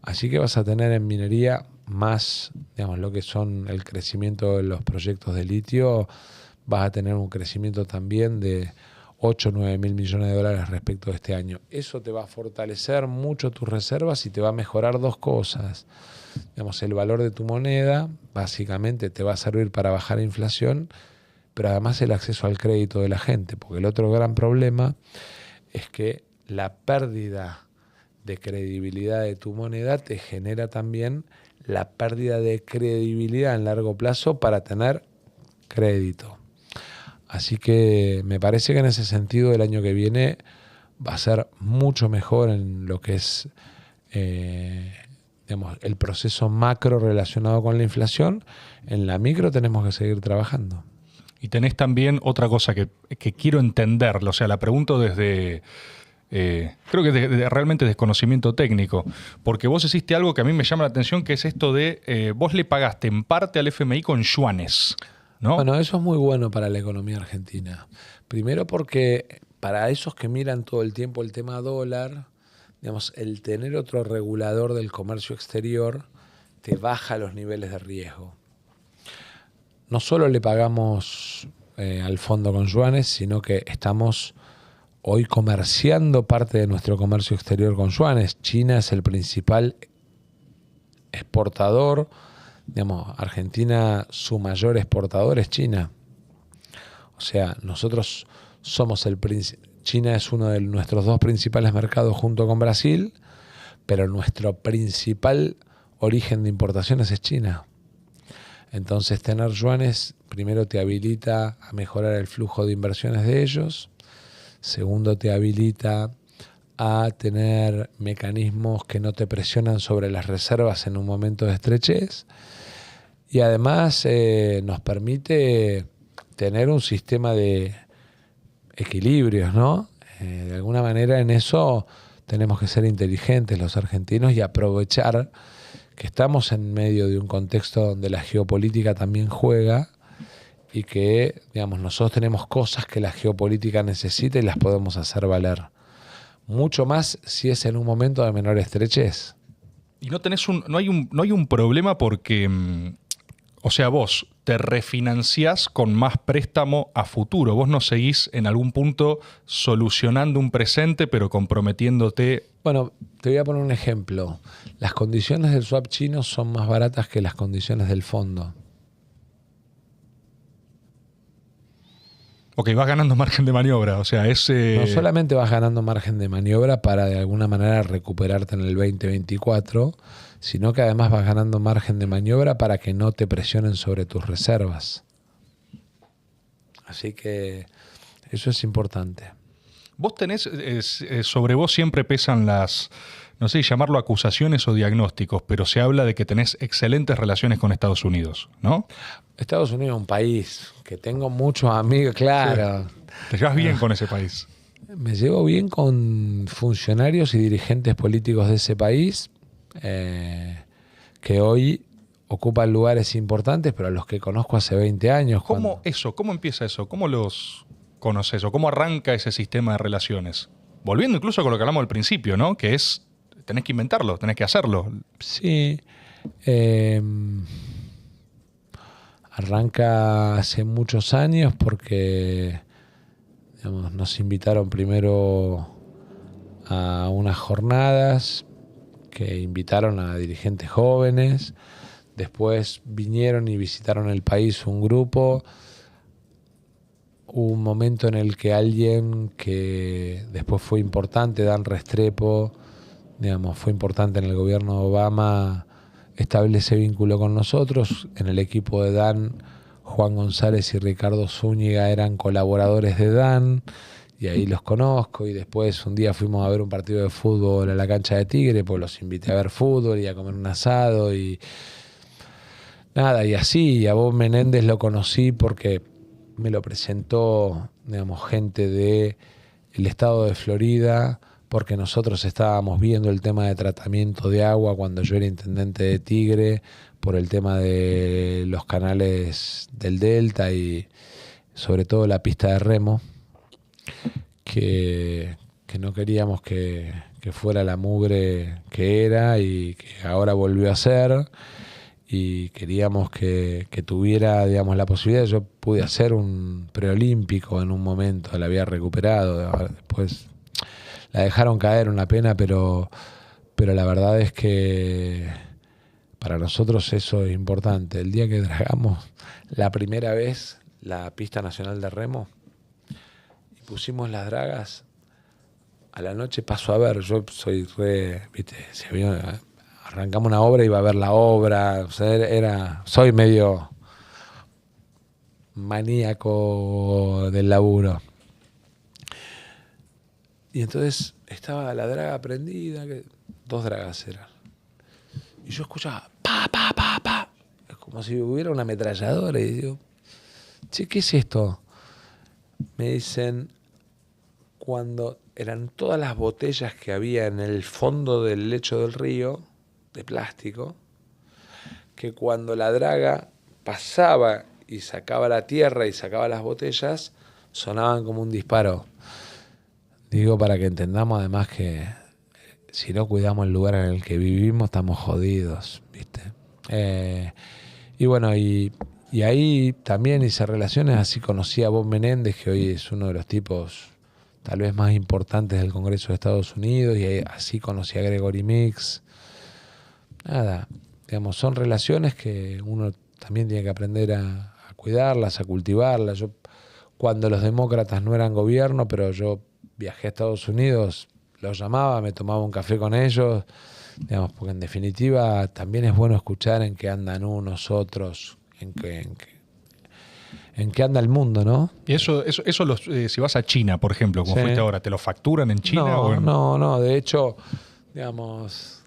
B: Así que vas a tener en minería más, digamos, lo que son el crecimiento de los proyectos de litio, vas a tener un crecimiento también de 8 o 9 mil millones de dólares respecto a este año. Eso te va a fortalecer mucho tus reservas y te va a mejorar dos cosas. Digamos, el valor de tu moneda básicamente te va a servir para bajar la inflación, pero además el acceso al crédito de la gente, porque el otro gran problema es que la pérdida de credibilidad de tu moneda te genera también la pérdida de credibilidad en largo plazo para tener crédito. Así que me parece que en ese sentido el año que viene va a ser mucho mejor en lo que es digamos, el proceso macro relacionado con la inflación. En la micro tenemos que seguir trabajando.
A: Y tenés también otra cosa que quiero entenderlo, o sea, la pregunto desde... creo que de realmente desconocimiento técnico, porque vos hiciste algo que a mí me llama la atención, que es esto de vos le pagaste en parte al FMI con yuanes, ¿no?
B: Bueno, eso es muy bueno para la economía argentina. Primero porque para esos que miran todo el tiempo el tema dólar, digamos, el tener otro regulador del comercio exterior te baja los niveles de riesgo. No solo le pagamos al fondo con yuanes, sino que estamos hoy comerciando parte de nuestro comercio exterior con yuanes. China es el principal exportador. Digamos, Argentina, su mayor exportador es China. O sea, nosotros somos China es uno de nuestros dos principales mercados junto con Brasil, pero nuestro principal origen de importaciones es China. Entonces, tener yuanes primero te habilita a mejorar el flujo de inversiones de ellos. Segundo, te habilita a tener mecanismos que no te presionan sobre las reservas en un momento de estrechez. Y además nos permite tener un sistema de equilibrios, ¿no? De alguna manera en eso tenemos que ser inteligentes los argentinos y aprovechar que estamos en medio de un contexto donde la geopolítica también juega y que, digamos, nosotros tenemos cosas que la geopolítica necesita y las podemos hacer valer. Mucho más si es en un momento de menor estrechez.
A: Y no hay un problema porque, o sea, vos te refinanciás con más préstamo a futuro. Vos no seguís en algún punto solucionando un presente, pero comprometiéndote.
B: Bueno, te voy a poner un ejemplo. Las condiciones del swap chino son más baratas que las condiciones del fondo.
A: Ok, vas ganando margen de maniobra, o sea,
B: No solamente vas ganando margen de maniobra para de alguna manera recuperarte en el 2024, sino que además vas ganando margen de maniobra para que no te presionen sobre tus reservas. Así que eso es importante.
A: Vos tenés, sobre vos siempre pesan las, no sé si llamarlo acusaciones o diagnósticos, pero se habla de que tenés excelentes relaciones con Estados Unidos, ¿no?
B: Estados Unidos es un país que tengo muchos amigos, claro.
A: Sí. Te llevas bien con ese país.
B: Me llevo bien con funcionarios y dirigentes políticos de ese país que hoy ocupan lugares importantes, pero a los que conozco hace 20 años.
A: ¿Cómo empieza eso? ¿Cómo los conoces o cómo arranca ese sistema de relaciones? Volviendo incluso con lo que hablamos al principio, ¿no? Que es, tenés que inventarlo, tenés que hacerlo.
B: Sí. Arranca hace muchos años porque, digamos, nos invitaron primero a unas jornadas que invitaron a dirigentes jóvenes. Después vinieron y visitaron el país un grupo. Hubo un momento en el que alguien que después fue importante, Dan Restrepo, digamos, fue importante en el gobierno de Obama, establece vínculo con nosotros. En el equipo de Dan, Juan González y Ricardo Zúñiga eran colaboradores de Dan, y ahí los conozco. Y después un día fuimos a ver un partido de fútbol a la cancha de Tigre, pues los invité a ver fútbol y a comer un asado y nada, y así. Y a Bob Menéndez lo conocí porque me lo presentó, digamos, gente del estado de Florida, porque nosotros estábamos viendo el tema de tratamiento de agua cuando yo era intendente de Tigre, por el tema de los canales del Delta y sobre todo la pista de remo, que no queríamos que fuera la mugre que era y que ahora volvió a ser, y queríamos que tuviera, digamos, la posibilidad. Yo pude hacer un preolímpico en un momento, la había recuperado, después la dejaron caer, una pena, pero la verdad es que para nosotros eso es importante. El día que dragamos la primera vez la pista nacional de remo y pusimos las dragas, a la noche paso a ver, yo soy viste, arrancamos una obra y iba a ver la obra, o sea, soy medio maníaco del laburo. Y entonces estaba la draga prendida, 2 dragas eran. Y yo escuchaba pa, pa, pa, pa. Es como si hubiera una ametralladora. Y digo, che, ¿qué es esto? Me dicen, cuando eran todas las botellas que había en el fondo del lecho del río, de plástico, que cuando la draga pasaba y sacaba la tierra y sacaba las botellas, sonaban como un disparo. Digo, para que entendamos además que si no cuidamos el lugar en el que vivimos, estamos jodidos, ¿viste? Y bueno, y ahí también hice relaciones, así conocí a Bob Menéndez, que hoy es uno de los tipos tal vez más importantes del Congreso de Estados Unidos, y así conocí a Gregory Mix. Nada, digamos, son relaciones que uno también tiene que aprender a cuidarlas, a cultivarlas. Yo, cuando los demócratas no eran gobierno, pero yo viajé a Estados Unidos, los llamaba, me tomaba un café con ellos, digamos, porque en definitiva también es bueno escuchar en qué andan unos, otros, en qué anda el mundo, ¿no?
A: Y eso si vas a China, por ejemplo, como fuiste ahora, ¿te lo facturan en China?
B: No, de hecho, digamos,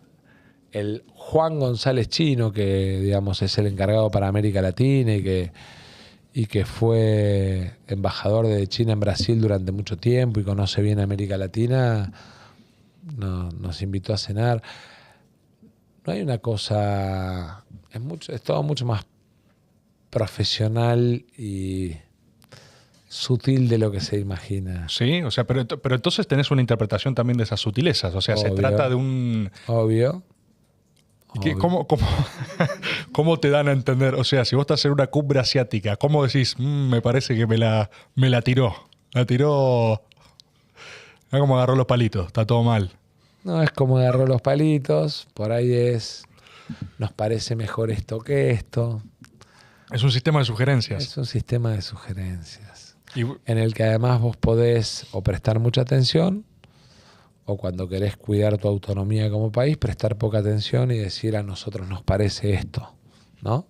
B: el Juan González Chino, que digamos es el encargado para América Latina y que fue embajador de China en Brasil durante mucho tiempo y conoce bien América Latina, nos invitó a cenar. No hay una cosa, es todo mucho más profesional y sutil de lo que se imagina.
A: Sí, o sea, pero entonces tenés una interpretación también de esas sutilezas. O sea, se
B: Obvio.
A: trata de un...
B: Obvio.
A: ¿Cómo te dan a entender? O sea, si vos estás en una cumbre asiática, ¿cómo decís? Me parece que me la tiró. La tiró... Mira cómo agarró los palitos, está todo mal.
B: No es como agarró los palitos, por ahí nos parece mejor esto que esto.
A: Es un sistema de sugerencias.
B: Es un sistema de sugerencias.
A: Y,
B: En el que además vos podés o prestar mucha atención, o cuando querés cuidar tu autonomía como país, prestar poca atención y decir a nosotros nos parece esto, ¿no?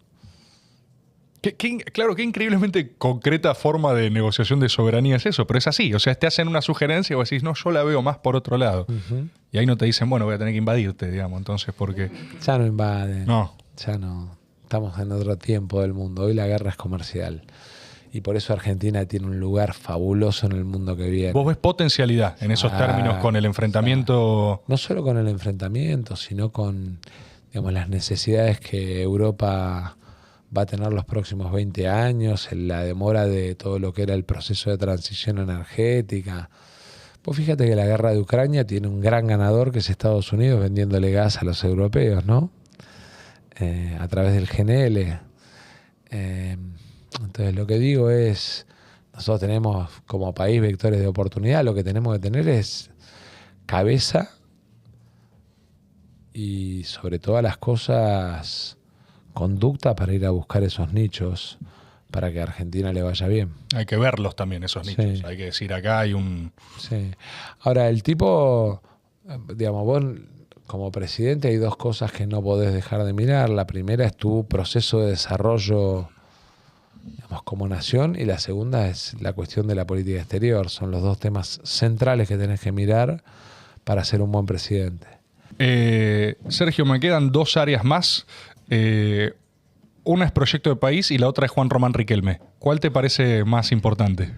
A: claro, qué increíblemente concreta forma de negociación de soberanía es eso, pero es así. O sea, te hacen una sugerencia y vos decís, no, yo la veo más por otro lado. Y ahí no te dicen, bueno, voy a tener que invadirte, digamos. Entonces, porque...
B: Ya no invaden.
A: No.
B: Ya no. Estamos en otro tiempo del mundo. Hoy la guerra es comercial. Y por eso Argentina tiene un lugar fabuloso en el mundo que viene.
A: Vos ves potencialidad en esos términos con el enfrentamiento...
B: No solo con el enfrentamiento, sino con, digamos, las necesidades que Europa va a tener los próximos 20 años, en la demora de todo lo que era el proceso de transición energética. Vos fíjate que la guerra de Ucrania tiene un gran ganador que es Estados Unidos vendiéndole gas a los europeos, ¿no? A través del GNL. Entonces lo que digo es, nosotros tenemos como país vectores de oportunidad, lo que tenemos que tener es cabeza y sobre todas las cosas conducta para ir a buscar esos nichos para que a Argentina le vaya bien.
A: Hay que verlos también, esos nichos.
B: Sí.
A: Hay que decir, acá hay un...
B: Sí. Ahora, el tipo, digamos, vos como presidente hay dos cosas que no podés dejar de mirar. La primera es tu proceso de desarrollo, digamos, como nación, y la segunda es la cuestión de la política exterior. Son los dos temas centrales que tenés que mirar para ser un buen presidente.
A: Sergio, me quedan dos áreas más. Una es proyecto de país y la otra es Juan Román Riquelme. ¿Cuál te parece más importante?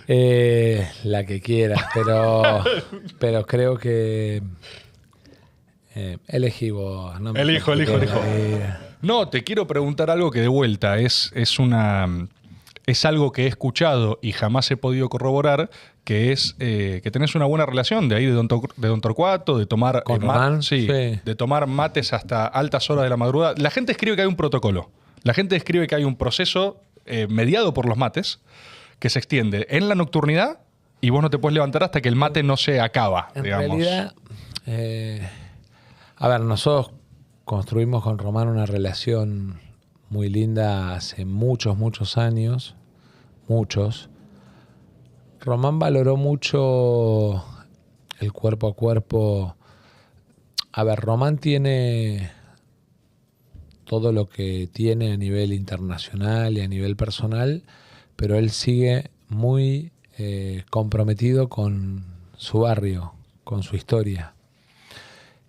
B: La que quieras, pero creo que elegí vos. No me
A: Elijo. No, te quiero preguntar algo que de vuelta es algo que he escuchado y jamás he podido corroborar, que es que tenés una buena relación de ahí de Don Torcuato, de tomar
B: ¿Con Román? Sí.
A: De tomar mates hasta altas horas de la madrugada. La gente escribe que hay un protocolo. La gente escribe que hay un proceso mediado por los mates que se extiende en la nocturnidad y vos no te puedes levantar hasta que el mate no se acaba,
B: en
A: digamos.
B: realidad, a ver, nosotros construimos con Román una relación muy linda hace muchos años. Muchos. Román valoró mucho el cuerpo a cuerpo. A ver, Román tiene todo lo que tiene a nivel internacional y a nivel personal, pero él sigue muy comprometido con su barrio, con su historia.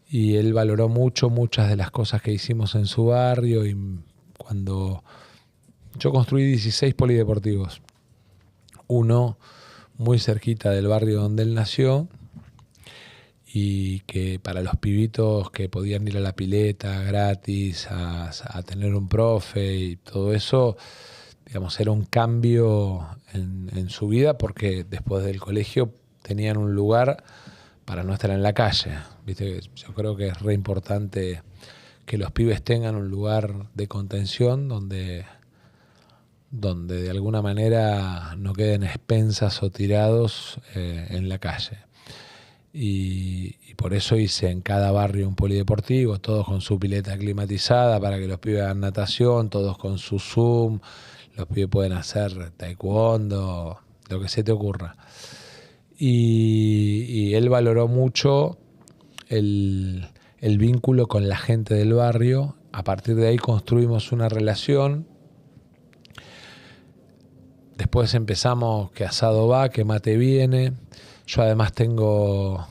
B: Y él valoró muchas de las cosas que hicimos en su barrio. Y cuando yo construí 16 polideportivos, uno muy cerquita del barrio donde él nació, y que para los pibitos que podían ir a la pileta gratis, a tener un profe y todo eso, digamos, era un cambio en su vida, porque después del colegio tenían un lugar para no estar en la calle. ¿Viste? Yo creo que es re importante que los pibes tengan un lugar de contención donde de alguna manera no queden expensas o tirados en la calle. Y por eso hice en cada barrio un polideportivo, todos con su pileta climatizada para que los pibes hagan natación, todos con su Zoom, los pibes pueden hacer taekwondo, lo que se te ocurra. Y él valoró mucho el vínculo con la gente del barrio. A partir de ahí construimos una relación. Después empezamos que asado va, que mate viene. Yo además tengo...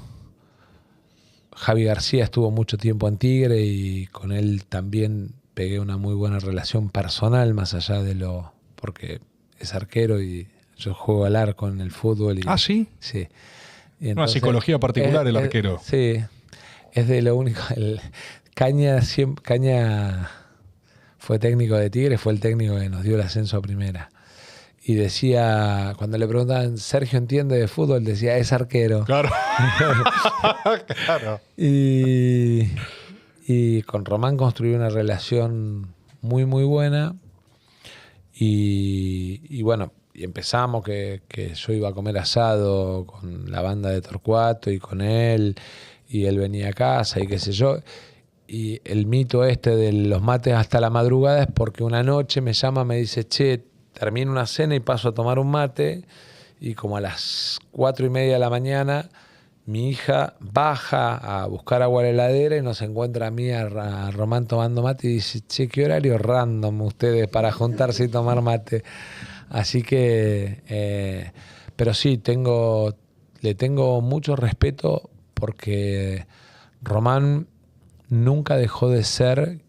B: Javi García estuvo mucho tiempo en Tigre y con él también pegué una muy buena relación personal, más allá de lo... porque es arquero y yo juego al arco en el fútbol. Y,
A: ¿Ah, sí?
B: Sí. Y
A: Una psicología particular el arquero.
B: Sí, es de lo único. Caña fue técnico de Tigre, fue el técnico que nos dio el ascenso a primera. Y decía, cuando le preguntaban, ¿Sergio entiende de fútbol? Decía, es arquero.
A: Claro. Claro.
B: Y con Román construí una relación muy, muy buena. Y bueno, y empezamos que yo iba a comer asado con la banda de Torcuato y con él, y él venía a casa y qué sé yo. Y el mito este de los mates hasta la madrugada es porque una noche me llama, me dice, che, termino una cena y paso a tomar un mate, y como a las 4:30 de la mañana mi hija baja a buscar agua a la heladera y nos encuentra a mí, a Román tomando mate, y dice, che, qué horario random ustedes para juntarse y tomar mate. Así que, pero sí, le tengo mucho respeto porque Román nunca dejó de ser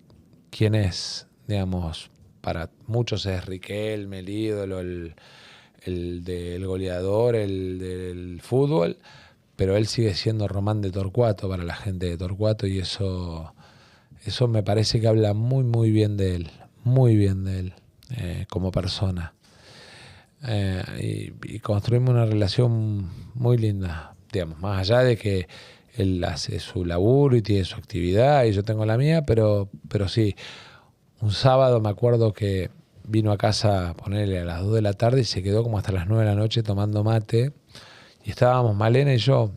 B: quien es, digamos. Para muchos es Riquelme, el ídolo, el del goleador, el del fútbol, pero él sigue siendo Román de Torcuato para la gente de Torcuato, y eso me parece que habla muy, muy bien de él, muy bien de él como persona. Y construimos una relación muy linda, digamos, más allá de que él hace su laburo y tiene su actividad y yo tengo la mía, pero sí. Un sábado me acuerdo que vino a casa, ponerle a las 2 de la tarde, y se quedó como hasta las 9 de la noche tomando mate. Y estábamos Malena y yo.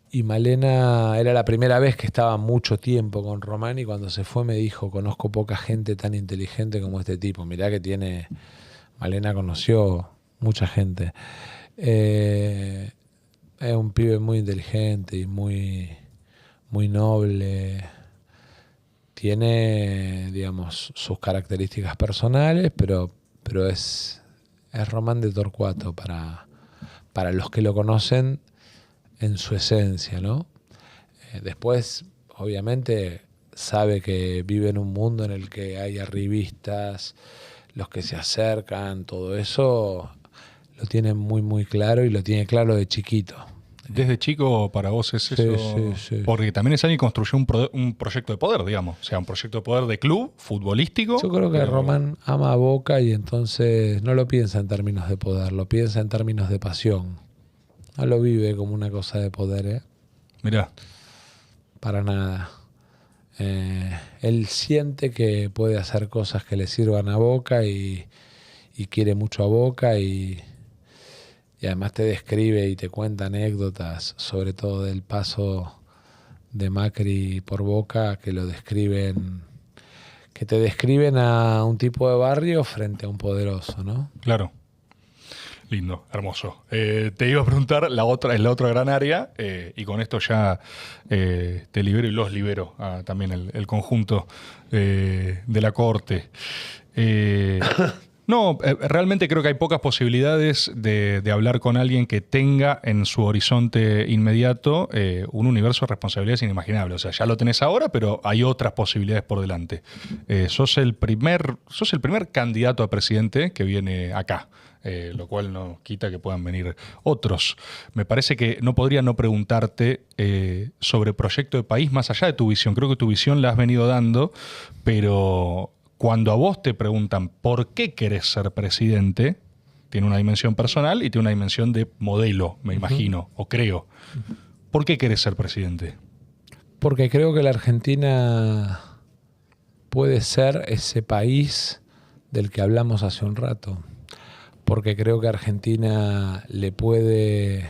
B: Y Malena era la primera vez que estaba mucho tiempo con Román, y cuando se fue me dijo, conozco poca gente tan inteligente como este tipo. Mirá que tiene... Malena conoció mucha gente. Es un pibe muy inteligente y muy, muy noble. Tiene, digamos, sus características personales, pero es Román de Torcuato para los que lo conocen en su esencia, ¿no? Después, obviamente, sabe que vive en un mundo en el que hay arribistas, los que se acercan, todo eso lo tiene muy, muy claro, y lo tiene claro de chiquito.
A: Desde chico para vos es eso.
B: Sí.
A: Porque también es alguien que construyó un proyecto de poder, digamos. O sea, un proyecto de poder de club, futbolístico.
B: Yo creo que Román ama a Boca, y entonces no lo piensa en términos de poder, lo piensa en términos de pasión. No lo vive como una cosa de poder, ¿eh?
A: Mirá.
B: Para nada. Él siente que puede hacer cosas que le sirvan a Boca, y quiere mucho a Boca, y además te describe y te cuenta anécdotas, sobre todo del paso de Macri por Boca, que te describen a un tipo de barrio frente a un poderoso, ¿no?
A: Claro. Lindo, hermoso. Te iba a preguntar la otra gran área, y con esto ya te libero y los libero también el conjunto de la corte. No, realmente creo que hay pocas posibilidades de hablar con alguien que tenga en su horizonte inmediato un universo de responsabilidades inimaginables. O sea, ya lo tenés ahora, pero hay otras posibilidades por delante. Sos el primer candidato a presidente que viene acá. Lo cual no quita que puedan venir otros. Me parece que no podría no preguntarte sobre proyecto de país más allá de tu visión. Creo que tu visión la has venido dando, pero cuando a vos te preguntan por qué querés ser presidente, tiene una dimensión personal y tiene una dimensión de modelo, me imagino, o creo. ¿Por qué querés ser presidente?
B: Porque creo que la Argentina puede ser ese país del que hablamos hace un rato. Porque creo que Argentina le puede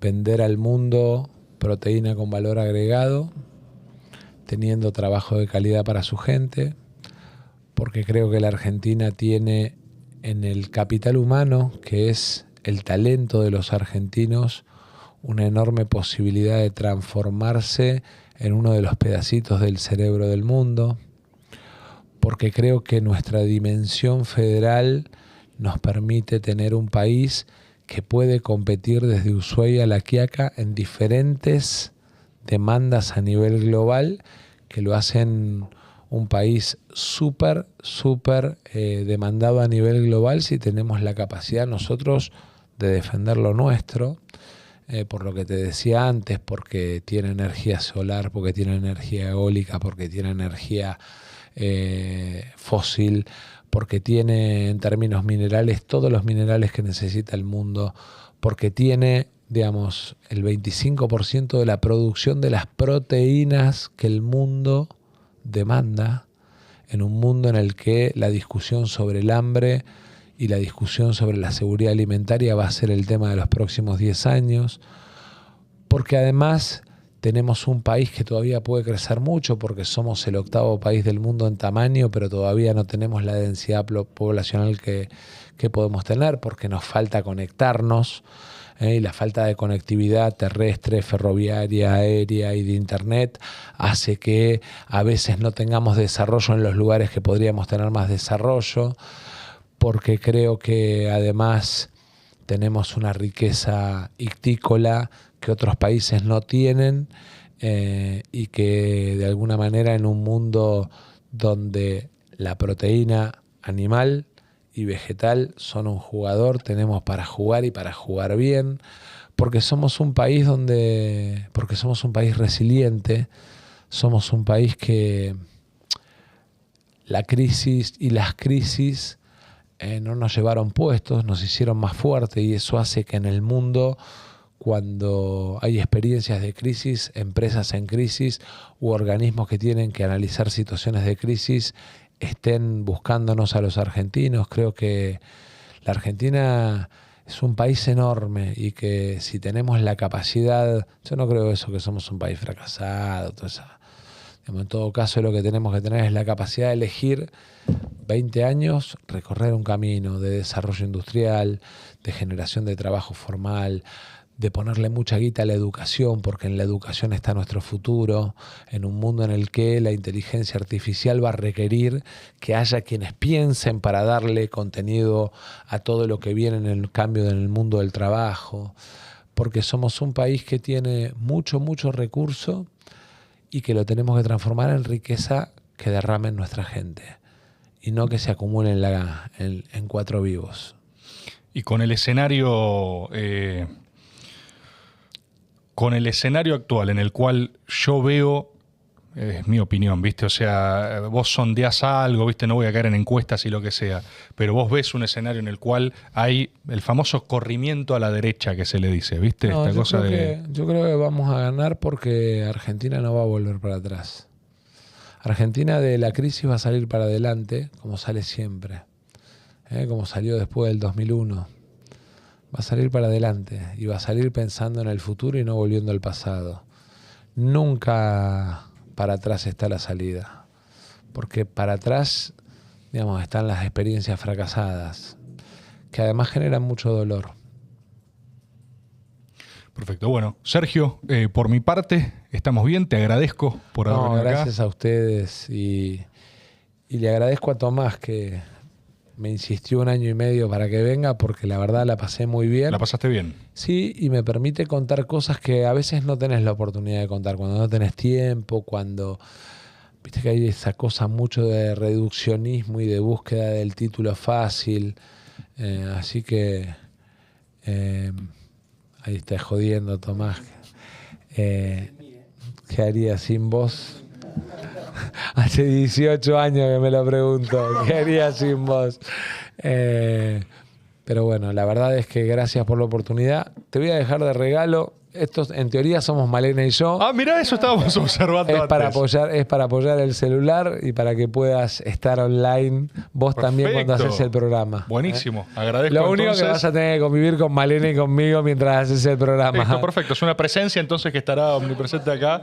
B: vender al mundo proteína con valor agregado, teniendo trabajo de calidad para su gente. Porque creo que la Argentina tiene en el capital humano, que es el talento de los argentinos, una enorme posibilidad de transformarse en uno de los pedacitos del cerebro del mundo. Porque creo que nuestra dimensión federal nos permite tener un país que puede competir desde Ushuaia a La Quiaca en diferentes demandas a nivel global, que lo hacen un país súper demandado a nivel global si tenemos la capacidad nosotros de defender lo nuestro. por lo que te decía antes, porque tiene energía solar, porque tiene energía eólica, porque tiene energía fósil, porque tiene en términos minerales todos los minerales que necesita el mundo, porque tiene, digamos, el 25% de la producción de las proteínas que el mundo demanda, en un mundo en el que la discusión sobre el hambre y la discusión sobre la seguridad alimentaria va a ser el tema de los próximos 10 años, porque además tenemos un país que todavía puede crecer mucho, porque somos el 8º país del mundo en tamaño, pero todavía no tenemos la densidad poblacional que podemos tener, porque nos falta conectarnos, y la falta de conectividad terrestre, ferroviaria, aérea y de internet hace que a veces no tengamos desarrollo en los lugares que podríamos tener más desarrollo, porque creo que además tenemos una riqueza ictícola que otros países no tienen, y que de alguna manera en un mundo donde la proteína animal y vegetal son un jugador, tenemos para jugar y para jugar bien, porque somos un país porque somos un país resiliente, somos un país que la crisis y las crisis no nos llevaron puestos, nos hicieron más fuertes, y eso hace que en el mundo, cuando hay experiencias de crisis, empresas en crisis u organismos que tienen que analizar situaciones de crisis, estén buscándonos a los argentinos. Creo que la Argentina es un país enorme y que si tenemos la capacidad, yo no creo eso, que somos un país fracasado, todo eso. En todo caso, lo que tenemos que tener es la capacidad de elegir 20 años, recorrer un camino de desarrollo industrial, de generación de trabajo formal, de ponerle mucha guita a la educación, porque en la educación está nuestro futuro, en un mundo en el que la inteligencia artificial va a requerir que haya quienes piensen para darle contenido a todo lo que viene en el cambio en el mundo del trabajo, porque somos un país que tiene mucho recurso y que lo tenemos que transformar en riqueza que derrame en nuestra gente y no que se acumule en 4 vivos.
A: Y con el escenario actual en el cual yo veo, es mi opinión, ¿viste? O sea, vos sondeás algo, ¿viste? No voy a caer en encuestas y lo que sea, pero vos ves un escenario en el cual hay el famoso corrimiento a la derecha que se le dice, ¿viste?
B: No,
A: Esta cosa
B: yo creo que vamos a ganar porque Argentina no va a volver para atrás. Argentina de la crisis va a salir para adelante, como sale siempre, como salió después del 2001. Va a salir para adelante y va a salir pensando en el futuro y no volviendo al pasado. Nunca para atrás está la salida, porque para atrás, digamos, están las experiencias fracasadas, que además generan mucho dolor.
A: Perfecto. Bueno, Sergio, por mi parte, estamos bien. Te agradezco por haber venido acá.
B: Gracias a ustedes y le agradezco a Tomás, que me insistió 1 año y medio para que venga, porque la verdad la pasé muy bien.
A: ¿La pasaste bien?
B: Sí, y me permite contar cosas que a veces no tenés la oportunidad de contar, cuando no tenés tiempo, cuando... Viste que hay esa cosa mucho de reduccionismo y de búsqueda del título fácil. Así que... ahí está jodiendo Tomás. ¿Qué haría sin vos? Hace 18 años que me lo pregunto. ¿Qué haría sin vos? Pero bueno, la verdad es que gracias por la oportunidad. Te voy a dejar de regalo. Estos, en teoría, somos Malena y yo.
A: Ah, mirá, eso estábamos observando antes.
B: Es para apoyar el celular y para que puedas estar online vos también cuando haces el programa.
A: Buenísimo, agradezco.
B: Lo único que vas a tener que convivir con Malena y conmigo mientras haces el programa.
A: Perfecto. Es una presencia entonces que estará omnipresente acá.